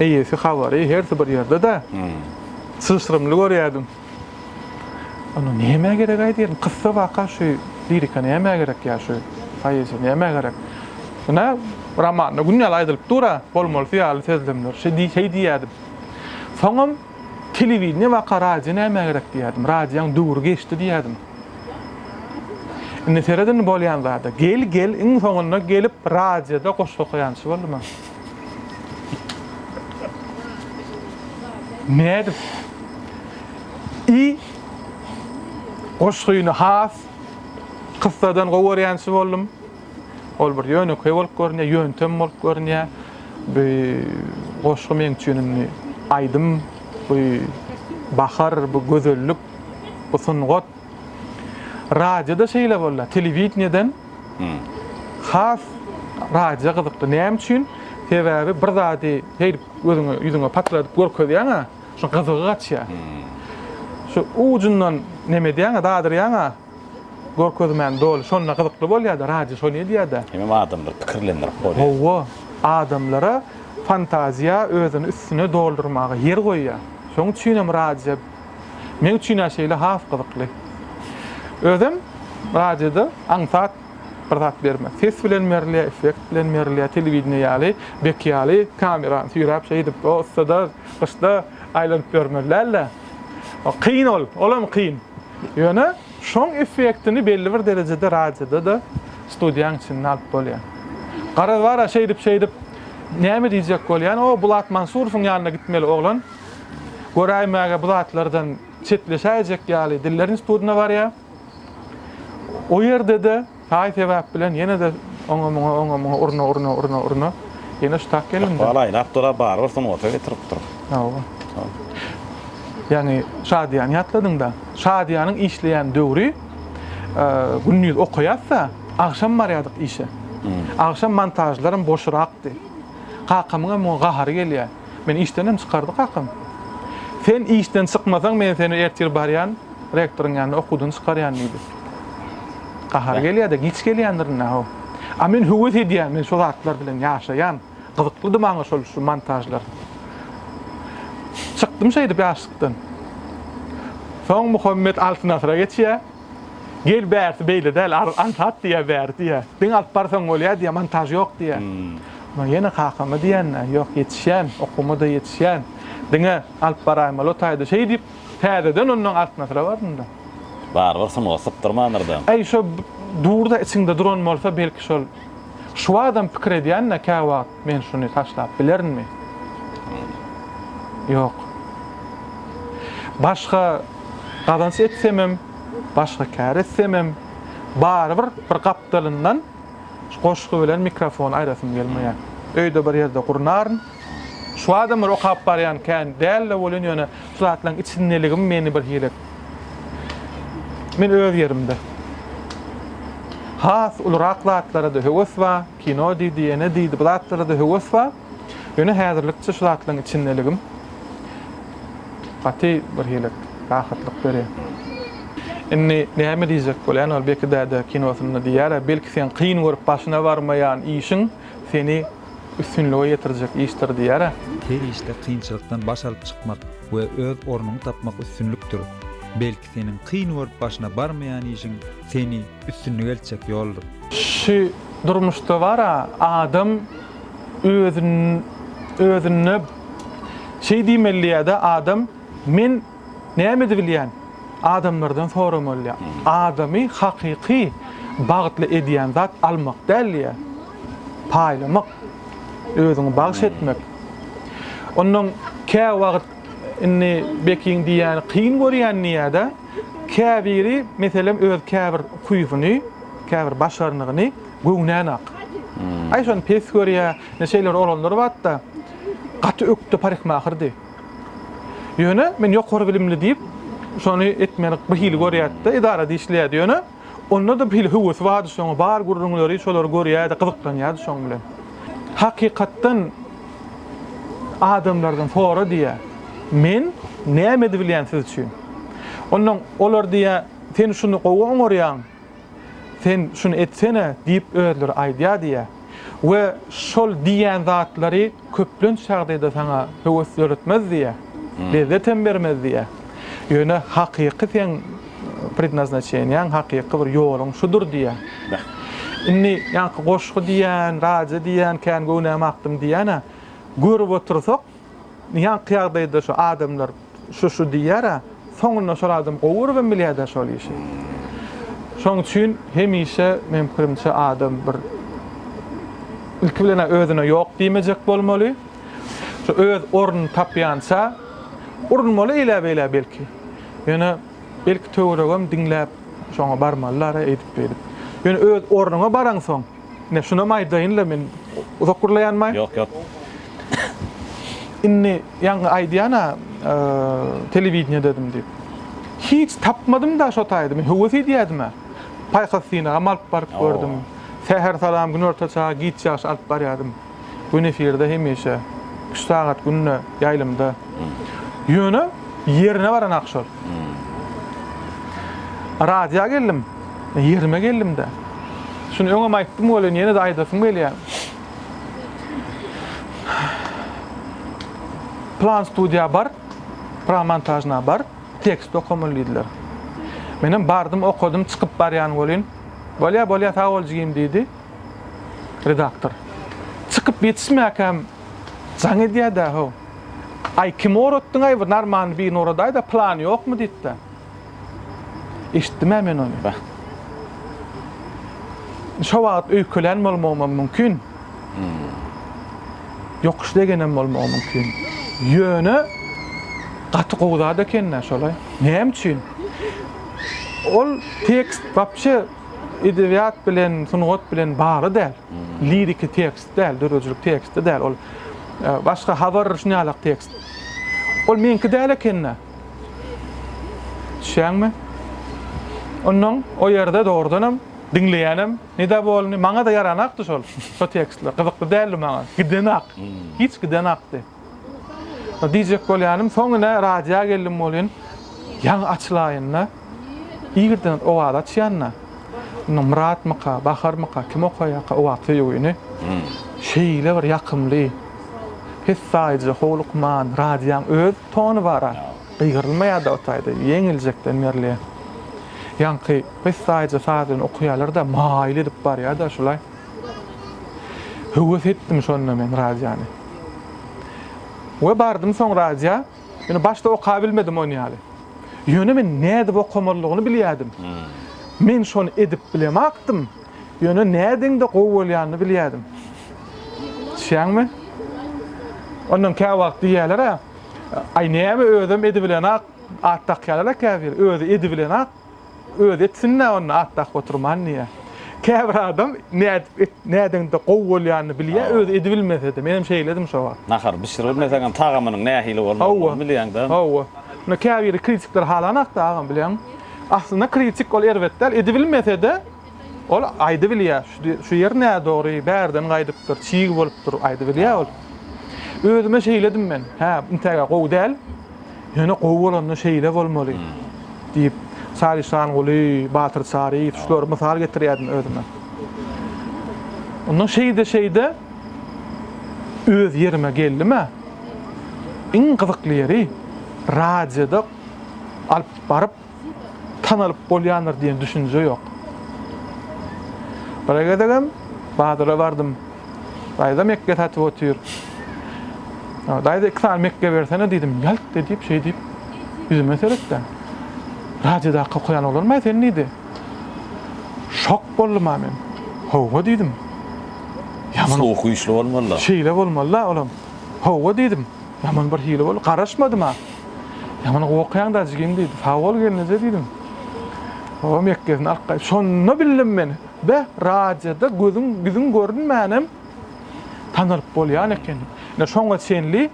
Eyesi havari, her bir yerde de. Sısırımlı görüyordum. Onu neyemeye gerek aydiyelim? Kısa vaka şu lirika neyemeye gerek ya şu fayesi neyemeye gerek? Buna romanı günyal aydılıp dura bolmol fiyalı tezlimler. Şey diyedim. Soňam televizyon vaka radyo neyemeye gerek diyedim. Radyoyan dur geçti diyedim. Ne tereden bolýanlarda gel iň soňuna gelip radioda goşga goýançy boldymy? Näde? Goşgyny has kyssadan goýarýançy boldum. Ol bir ýöne bolup görnýär, ýöntem bolup görnýär. Bu goşgy meň üçin aýdym, bu bahar, bu gözellik, bu sungat. Radyoda şeyle bolla, televizyondan has radyo gyzykdy. Näme üçin? Sebäbi bir zady herip ýüzüňe patladyp görkezýäň, şu gyzygy gaçýar. Şu ujundan näme diýäň, dadyryýaň, görkezmän dol, şonda gyzykly bolýar-da, radyo şonu diýär-de. Hem adamlar pikirlendirip bolýar. Owa, adamlara fantaziýa özüni üstüne doldurmagy yer goýýar. Şoň üçin hem radyo men üçin şeýle has gyzykly. Özüm radyoda aňsat bir zat berme. Ses bilen merliýär, effekt bilen merliýär, telewizyon ýaly, bek ýaly, kamera süýräp şey edip, o sada, gyşda aýlanyp bermelerle. O kyn olam kyn. Ýöne şoň effektini belli bir derejede radyoda da studiýaň içinden alyp bolýar. Gara bara şey edip, näme diýjek bolýan? O Bulat Mansurowyň ýanyna gitmeli oglan. Göräýmäge Bulatlardan çetleşäjek ýaly dillerin studiýasyna barýar. O yerde de hay sebäp bilen ýene de oňa urna ýene ştak gelindi. Wala laptora bar bolsun oto getirip dur. Yani Şadiýany ýatladyň da. Şadiýanyň işleýän döwri gündüz okuýatsa, akşam barýardyk işe. Akşam montajlarym boşurakdy. Kakymyňa muňa gahary gelýär. Men işdenem çykardy kakym. Sen işden çykmasaň men seni ertir barýan rektoryň ýanyna okudun çykarýan diýdi. Gahar gelýär-de, giç gelýändir näho. A men höwet edýän, men şol atlar bilen ýaşaýan, gyzyklydy maňa şol şu montajlar. Çykdym şeýdi ýaşlykdan. Soň Muhammed Altynasra geçýär. Gel bärti beýle däl, ansat diýär bärti diýär. Diň alyp barsaň bolýar diýär, montaj ýok diýär. Men ýene kakama diýän, ýok ýetişýän, okumada ýetişýän. Diňe alyp baraýma lotaýda şey diýip, täzeden onuň Altynasra bardymda. Bar osyp durmanyrda. Ay şu durda içinde duran bolsa belki şol şu adam pikir edýän näkä men şunu taşlap bilermi? Yok. Başga gazanç etsemem, başga kär etsemem, barbyr bir gapdalyndan goşgy bilen mikrofon aýrasym gelmeýär. Öýde bir ýerde gurnaryn. Şu adam okap barýan kän dälle bolan ýöne şu zatlaryň içindeligim meni bir hilek. Men öz yerimde. Has ulrak zatlara da höwes bar, kino diýdi, ýene diýdi, bu zatlara da höwes bar. Ýöne häzirlikçe şu zatlaryň içindeligim. Gaty bir hilek, rahatlyk berýär. Inni näme diýjek bolýan, belki de kinosyna diýär, belki sen kyn görüp başyna barmaýan işiň seni üstünlüğe getirecek iştir diýär. Her işte kynçylykdan baş alyp çykmak we öz ornuny tapmak üstünlükdir. Belki senin kyn bolup başına barmayan işin seni üstünlüge elçek ýoldur. Şu durmuşda var adam özünü şey diýmeli adam men näme bilýän adamlardan soramly. Adamy hakyky bagtly edýän zat almak däl, paýlamak, özüňi bagş etmek. Onun kä wagt inni bekiň diýän kyn görýän niýede käbiri meselem öz käbir kuýuny, käbir başarnygyny göwnänak. Ay şon pes görýär, neşeler olanlar batda gaty ökde parykmahyr. Ýöne men ýokary bilimli diýip şonu etmelik bir hil görýärdi, idara diýişleýärdi ýöne. Onda da bir hüwes bardy, şoňa bar gurrunlary şolar görýärdi, gyzyklanýardy şoň bilen. Hakykatdan adamlardan fora diýär. Men näme bilýän siz üçin? Ondan olar diýär, sen şunu goýan görýän. Sen şunu etsene diýip özleri aýdýar diýär. We şol diýän zatlary köplünç şagdaýda sana hüwes öğretmez diýär. Lezzet bermez diýär. Ýöne hakyky sen предназначениň hakyky bir ýoluň şudur diýär. Inni ýa-ni goşgu diýän, raja diýän, kän göwnämakdym diýäne görüp otursak, ýa-ni ýagdaýda şu adamlar şu diýär, soňuna şol adam gowur we bilýär şol işi. Şoň üçin hemişe men pikirimçe adam bir ilki bilen özüne ýok diýmejek bolmaly. Şu öz ornuny tapýansa, urunmaly ile belki. Ýöne belki töweregem diňläp şoňa barmalylar edip berip. Ýöne öz ornuňa baraň soň. Ne şuna maýdaýynla men uzakurlaýanmaý? Ýok. Inni ýa-ni aýdýana telewiziýne dedim diýip. Hiç tapmadım da şo taýdy. Men hüwes edýärdim. Paýkasyna amalyp baryp gördüm. Seher salam gün ortaça git ýaş alyp barýardym. Gün efirde hemişe 3 saat günne ýaýlymda. Ýöne ýerine baran akşol. Radioga geldim. Yerime geldim de. Şunu öňe aýtdym bolan ýene de aýdasym gelýär. Plan studiýa bar, plan montajna bar, tekst okumalydylar. Menem bardym, okudum, çykyp barýan bolyn. Bolýa ta bolýym diýdi redaktor. Çykyp ýetişmäkem jaň edýär ho. Ay kim öğretdiň ay bir narman bir oradaýda plan ýokmu diýdi. Eşitdim men onu. Şo wagt öýkelen bolmam mümkin. Ýokuş degenem bolmam mümkin. Ýöne gaty gowdada kenne şolay. Näme üçin? Ol tekst wapşe edebiýat bilen, sunugat bilen bary däl. Lirik tekst däl, dörejlik tekst däl. Ol başga habar şunýalyk tekst. Ol menki däl ekenne. Şäňmi? Ondan o ýerde doğrudanam dinleýänem. Nida bolny? Maňa da yaranakdy şol. Şo tekstler gyzykly däl maňa. Gidenak. Hiç gidenakdy. Diýjek bolýanym, soňuna radioga geldim bolyn. Ýa açlaýynna. Ýigirden o wada çýanna. Murat maka, Bahar maka, kim okaýaka o wagty ýöwüni. Şeýle bir ýakymly. Hes saýjy holukman, radioň öz tonu bara. Gygyrylmaýar da otaýdy. Ýeňiljekden merli. Ýanky hes saýjy saýdyn okuýarlar da maýly edip barýar da şolay. Hüwes etdim şonda men radiony. We bardım soň radio. Ýöne başda oka bilmedim onu ýaly. Ýöne men näde okumalygyny bilýärdim. Men şonu edip bilemakdym. Ýöne nädeňde gowy bolýanyny bilýärdim. Şäňmi? Ondan kä wagt diýerler, ay näme özüm edip bilenak atdak ýalar käbir, özü edip bilenak, öz etsinne onu atdak oturman niýe. Käbir adam nädeňde gowy bolýanyny bilýär, özü edip bilmese menem şeýledim şo wagt. Nahar bişirip näsegen tagamynyň nähili bolmalydyny bilýäň-de. Hawa. Ne käbir kritikler halanak da agam bilýän. Aslında kritik ol elbetde edip bilmese ol aýdy bilýär. Şu ýer näde dogry bärden gaýdypdyr, çiğ bolupdyr, aýdy bilýär ol. Özüme şeýledim men. Ha, intäge gowy däl. Ýöne gowy bolanyny şeýle bolmaly. Diýip Sarışan Guly, Batyr Sary, şular mysal getirýärdim özüme. Ondan şeyde öz yerime geldime. Iň gyzykly ýeri radioda alyp baryp tanalyp bolýandyr diýen düşünje ýok. Baraga degem, Bahadyra bardym. Daýda Mekke tatyp otyr. Daýda 2 sal Mekke bersene diýdim. Ýalt diýip şey diýip yüzüme seretdi. Radioda goýan olarmy sen nidi? Şok boldum men. Howa diýdim. Yaman Soğuk işli olmalı. şeýle bolmaly olam. Howa diýdim. Yaman bir hile bol. Garaşmadym ha. Yaman goýan da jigen diýdi. Fawol gelnije diýdim. O Mekke'nin arka. Şonu bildim men. Be radioda gözüm görünmänem. Tanalyp bolýan eken. Ne şoňa çenli.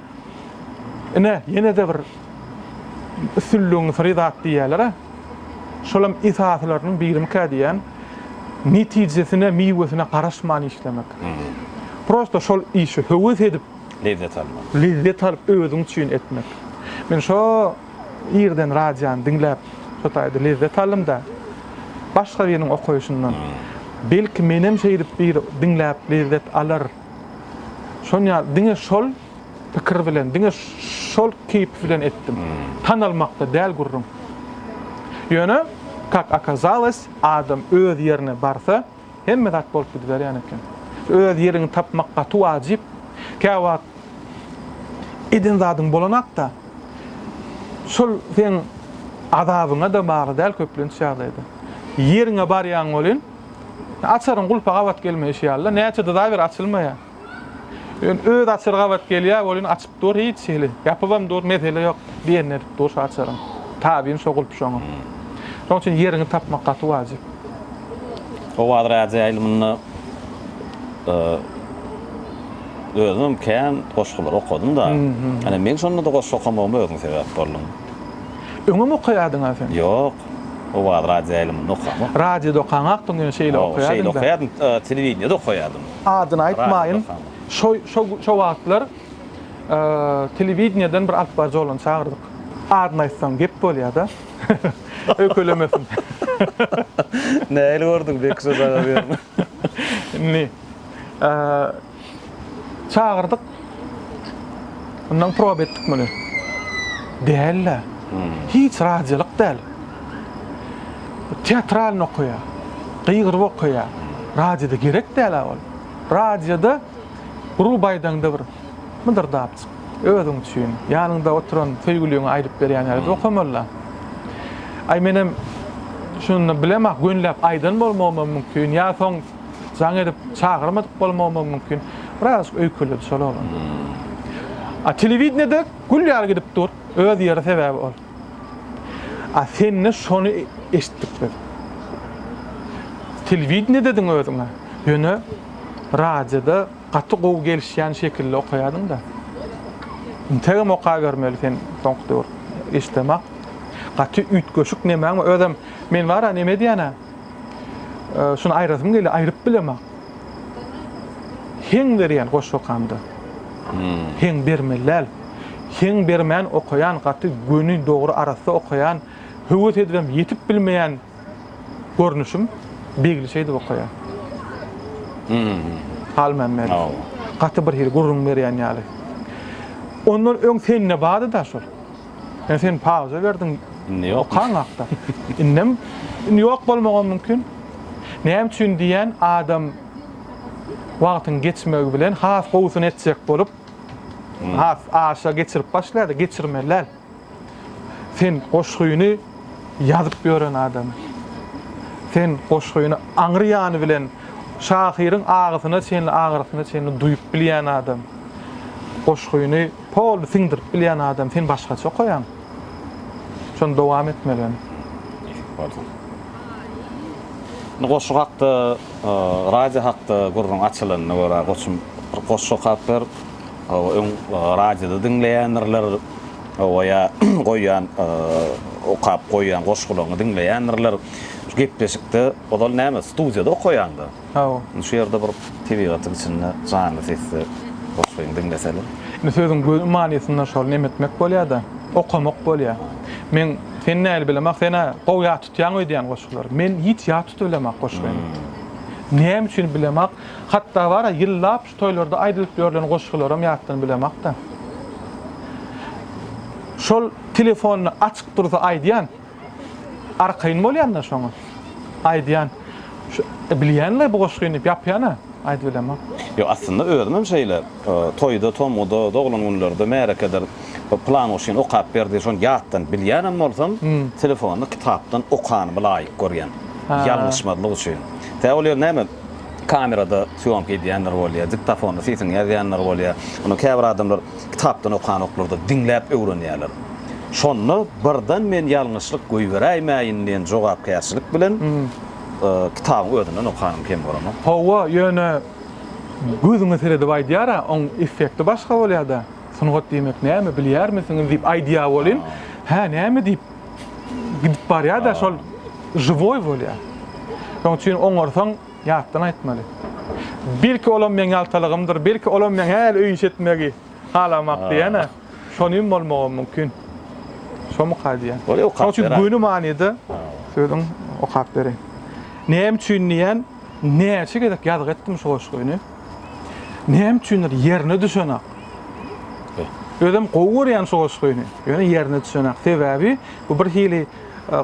Ne ýene-de bir üsüllüğün fridat diýerler. Şolam itaatlarynyň birim diýen netijesine, miwesine garaşman işlemek. Prosto şol işi höwüz edip Lezzet alma. lezzet alıp özüň üçin etmek. Men şo ýerden radioň dinläp, şo taýda lezzet alym da başga biriniň okuýuşundan. Belki menem şeýdip bir dinläp lezzet alar. Şoňa diňe şol pikir bilen, diňe şol keyip bilen etdim. Tanalmakda däl gurrun. Ýöne как оказалось, adam öz ýerine barsa, hemme zat bolup gidýär eken. Öz ýerini tapmakka wajib. Käwat edin zadyň bolanakda şol sen adabyňa da bagly däl köplen çağdaýdy. Ýeriňe barýan bolyn, açaryň gulpa gawat gelmeýär. Näçe da bir açylmaýar. Öz açyr gawat gelýär, bolyn açyp dur hiç şeýle. Ýapybam dur mesele ýok diýenler dur açaryň. Tabiň şo gulp şoňa. Şoň üçin ýerini tapmakka wajib. O wadraja ilmini özüm kän goşgular okudum da. Hani men şonda da goşuk okamam özüm sebäp boldum. Öňe mi okuýadyň sen? Ýok. O wadraja ilmini okamam. Radioda okaňakdyň şeýle okuýadyň. Şeýle okuýadym, telewizionyda okuýadym. Adyny aýtmaýyn. Şo wagtlar telewizionydan bir alyp barjy bolan çağırdyk. Adyny aýtsam gep bolýar-da. Ökülemesin. Näle gördüň bekse daga berme. Ne? Çağırdık. Ondan proba etdik bunu. Değerli. Hiç radyolyk däl. Teatral okuya. Qygyr okuya. Radyoda gerek däl ol. Radyoda Rubaydan da bir mıdır dapçık. Özüň üçin. Ýanynda oturan söýgüliňi aýryp berýän ýerde okamalla. Ay menem şunu bilemek gönläp aýdan bolmamy mümkin. Ýa soň jaň edip çağırmadyk bolmamy mümkin. Biraz öýkülip şol bolan. A telewizionyda gül ýar gidip dur. Öz ýeri sebäbi ol. A sen şonu eşitdik. Telewizionyda dediň özüňe. Ýöne radioda gaty gowy gelişýän şekilde okuýadyň da. Tegem oka bermeli sen toňkdyr. Eşitmek. Gaty ütgöşük näme özüm men wara näme diýene. Şunu aýratym geldi, aýryp bilemek. Heň berýän goşukamdy. Heň bermeler. Heň bermän okuyan gaty gönü dogry arasy okuyan, höwet edibem ýetip bilmeýän görnüşüm begli şeýdi okuyan. Halmen men. Gaty bir hir gurrun berýän ýaly. Onlar öň senine bady da şol. Sen pauza berdiň. Ne Okaňakda. Innem ýok bolmagy mümkin. Näme üçin diýen adam wagtyň geçmegi bilen has gowusyny etjek bolup has aşa geçirip başlady, geçirmeler. Sen goşguýuny ýazyp ýören adam. Sen goşguýuny aňrýany bilen şahyryň agysyna sen agyrysyna sen duýup bilýän adam. Goşguýuny pol siňdirip bilýän adam sen başgaça okuýan. Şonu dowam etmelen. Goşuk hakda, radio hakda gurrun açylanyna görä goşuk haklar radioda dinleýänler ýa goýan okap goýan goşgularyny dinleýänler gepleşikde odal näme studiýada okuýandy. Şu ýerde bir TV gatyk içinde canly sesli goşgulyny dinleseler. Sözüň manysyna şol näme etmek bolýar-da? Okamak bolýar. Men sen näle bilemek, sene gowy ýa tutýan öýdýän goşgular. Men hiç ýa tutulemek goşgulyny. Näme üçin bilemek, hatda var ýyllap şu toýlarda aýdylyp ýörlen goşgularam ýatdan bilemek da. Şol telefonu açyk dursa aýdýan, arkaýyn bolýanda şoňa. Aýdýan. Bilýänler bu goşgyny ýapýana, aýdy bilemek. Yo aslında özüm şeýle toýda, tomoda, doglan günlerde märekeder plan oşyn okap berdi şon ýatdan bilýänem bolsam, telefonu kitapdan okany laýyk görýän. Ýalňyşmadlyk üçin. Täwler näme? Kamerada suýam edýänler bolýar, diktafonda sesin ýazýanlar bolýar. Onu käbir adamlar kitapdan okanoklarda dinläp öwrenýärler. Şonu birden men ýalňyşlyk goýberäýmäýin diýen jogapkärçilik bilen kitabyň ödünden okanym kem bolam. Hawa ýöne gözüňe seredip aýdýar, on effekti başga bolýar da. Sunugat diýmek näme bilýärmisiň diýip aýdýar bolyn. Ha, näme diýip gidip barýar da şol живой bolýar. Şoň üçin oňarsaň ýatdan aýtmaly. Belki olam men ýaltalygymdyr, belki olam men häl öýüş etmegi halamak diýene. Şonun bolmagy mümkin. Şomu gaýdýar. Şoň üçin güni manydy. Söýdüm okap berýän. Näme üçin diýen, näçe gedek ýadyk etdim şu goşgyny. Näme üçin ýerine düşenek. Özüm gowurýan şu goşgyny. Ýöne ýerine düşenek. Sebäbi bu bir hili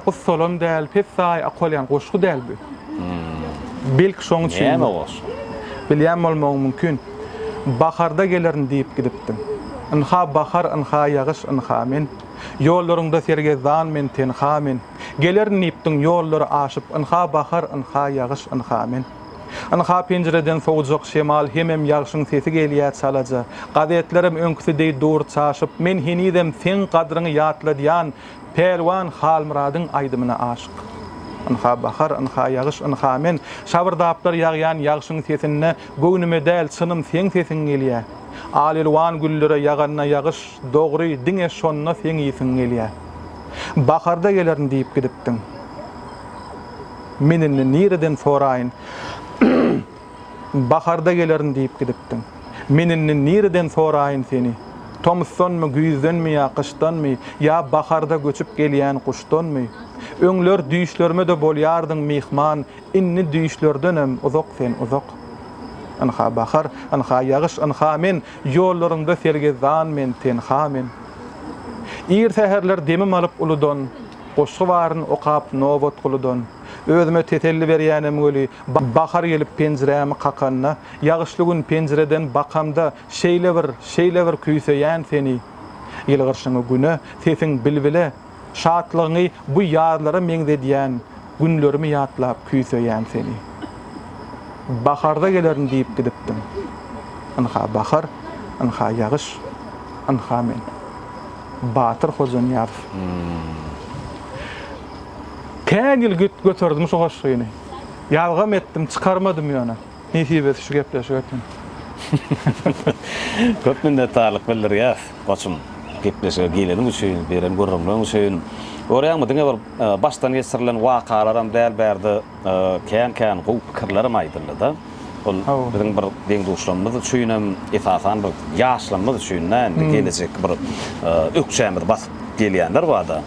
qussalam däl, petsay aqolyan goşgy däl bu. Belki şoň üçin. Näme goş? Bilýän bolmagy mümkin. Baharda gelerin diýip gidipdim. Inha bahar, inha ýagyş, inha men. Ýollarynda sergezan men tenha men. Gelerin nipdiň ýollary aşyp, inha bahar, inha ýagyş, inha men. Inha penjereden sowjak şemal hemem ýagşyň sesi gelýär salaja. Gazetlerim öňküside dur çaşyp, men henidem sen gadryny ýatladýan pelwan halmuradyň aýdymyna aşyk. Inha bahar, inha ýagyş, inha men. Şabırdaplar ýagýan ýagşyň sesine göwnüme däl çynym sen sesiň gelýär. Alelwan güllere ýaganyna ýagyş, dogry diňe şonna sen ýesin gelýär. Baharda gelerin diýip gidipdiň. Menini nireden soraýyn. Baharda gelerin diýip gidipdiň. Menini nireden soraýyn seni. Tomsonmy, güýzenmi ýa kışdanmy, ýa baharda göçüp gelýän kuşdanmy? Öňler düýüşlerime de bolýardyň mehman, inni düýüşlerdenem uzak sen uzak. Inha bahar, inha ýagyş, inha men, ýollarynda sergezan men tenha men. Ir seherler demim alyp uludan, goşgy baryn okap nowat kuludan. Özüme tetelli berýänem göli, bahar gelip penjeremi qakanna, ýagyşly gün penjereden bakamda şeýle bir küýseýän seni. Ýylgyrşyňy güne, sesiň bilbile, şatlygyny bu ýarlara meňde diýen, günlerimi ýatlap küýseýän seni. Baharda gelerin diýip gidipdim. Inha bahar, inha ýagyş, inha men. Batyr Hojan ýar. Kän ýyl götürdüm şu goşgyny. Ýalgam etdim, çykarmadym ýöne. Nesibet şu gepleşik etdim. Köp minnetdarlyk bildirýär. Goçum gepleşik gelenim üçin, beren görrümlüğüm üçin. Oraya diňe bir baştan geçirilen wakalaram däl berdi. Kän gowy pikirlerim aýdyldy da. Ol biziň bir deň dostlarymyz üçin esasan bir ýaşlarymyz üçin gelecek bir ökçämiz basyp gelýänler barda.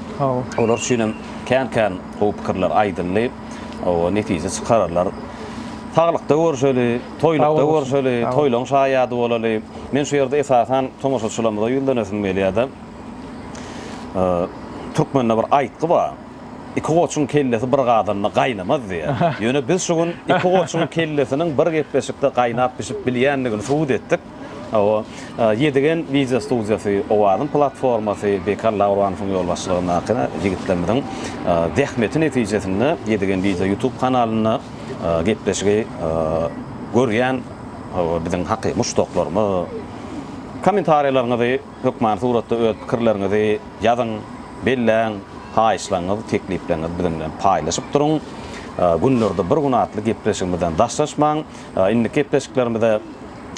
Olar üçin kän gowy pikirler aýdyldy. O netije çykararlar. Taglykda görşeli, toýlukda görşeli, toýlaň şaýady bolaly. Men şu ýerde esasan tomoşaçylarymyza ýyldanysym gelýärdi. Türkmende bir aýtgy bar. Iki goçun kellesi bir gadanyna gaýnamaz diýär. Ýöne biz şu gün iki goçun kellesiniň bir gepleşikde gaýnap pişip bilýändigini suwut etdik. O ýedigen video studiýasy owadyň platformasy Bekar Lauranowyň ýolbaşçylygyna ýigitlerimiň zähmeti netijesinde ýedigen video YouTube kanalyna gepleşigi görýän biziň haky muşdoklarmy kommentariýalaryňyzy hökman suratda öz pikirleriňizi ýazyň, belläň, haýyşlaryňyzy, tekliplerinizi bilen paýlaşyp duruň. Günlerde bir günatly gepleşigimizden daşlaşmaň. Indi gepleşiklerimizde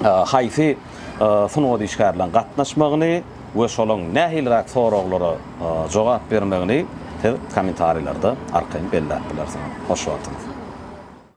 haýsy sunuwady işgärlen gatnaşmagyny we şolaň nähilrak soraglary jogap bermegini kommentariýlarda arkaýyn belläpdiler. Hoş geldiniz.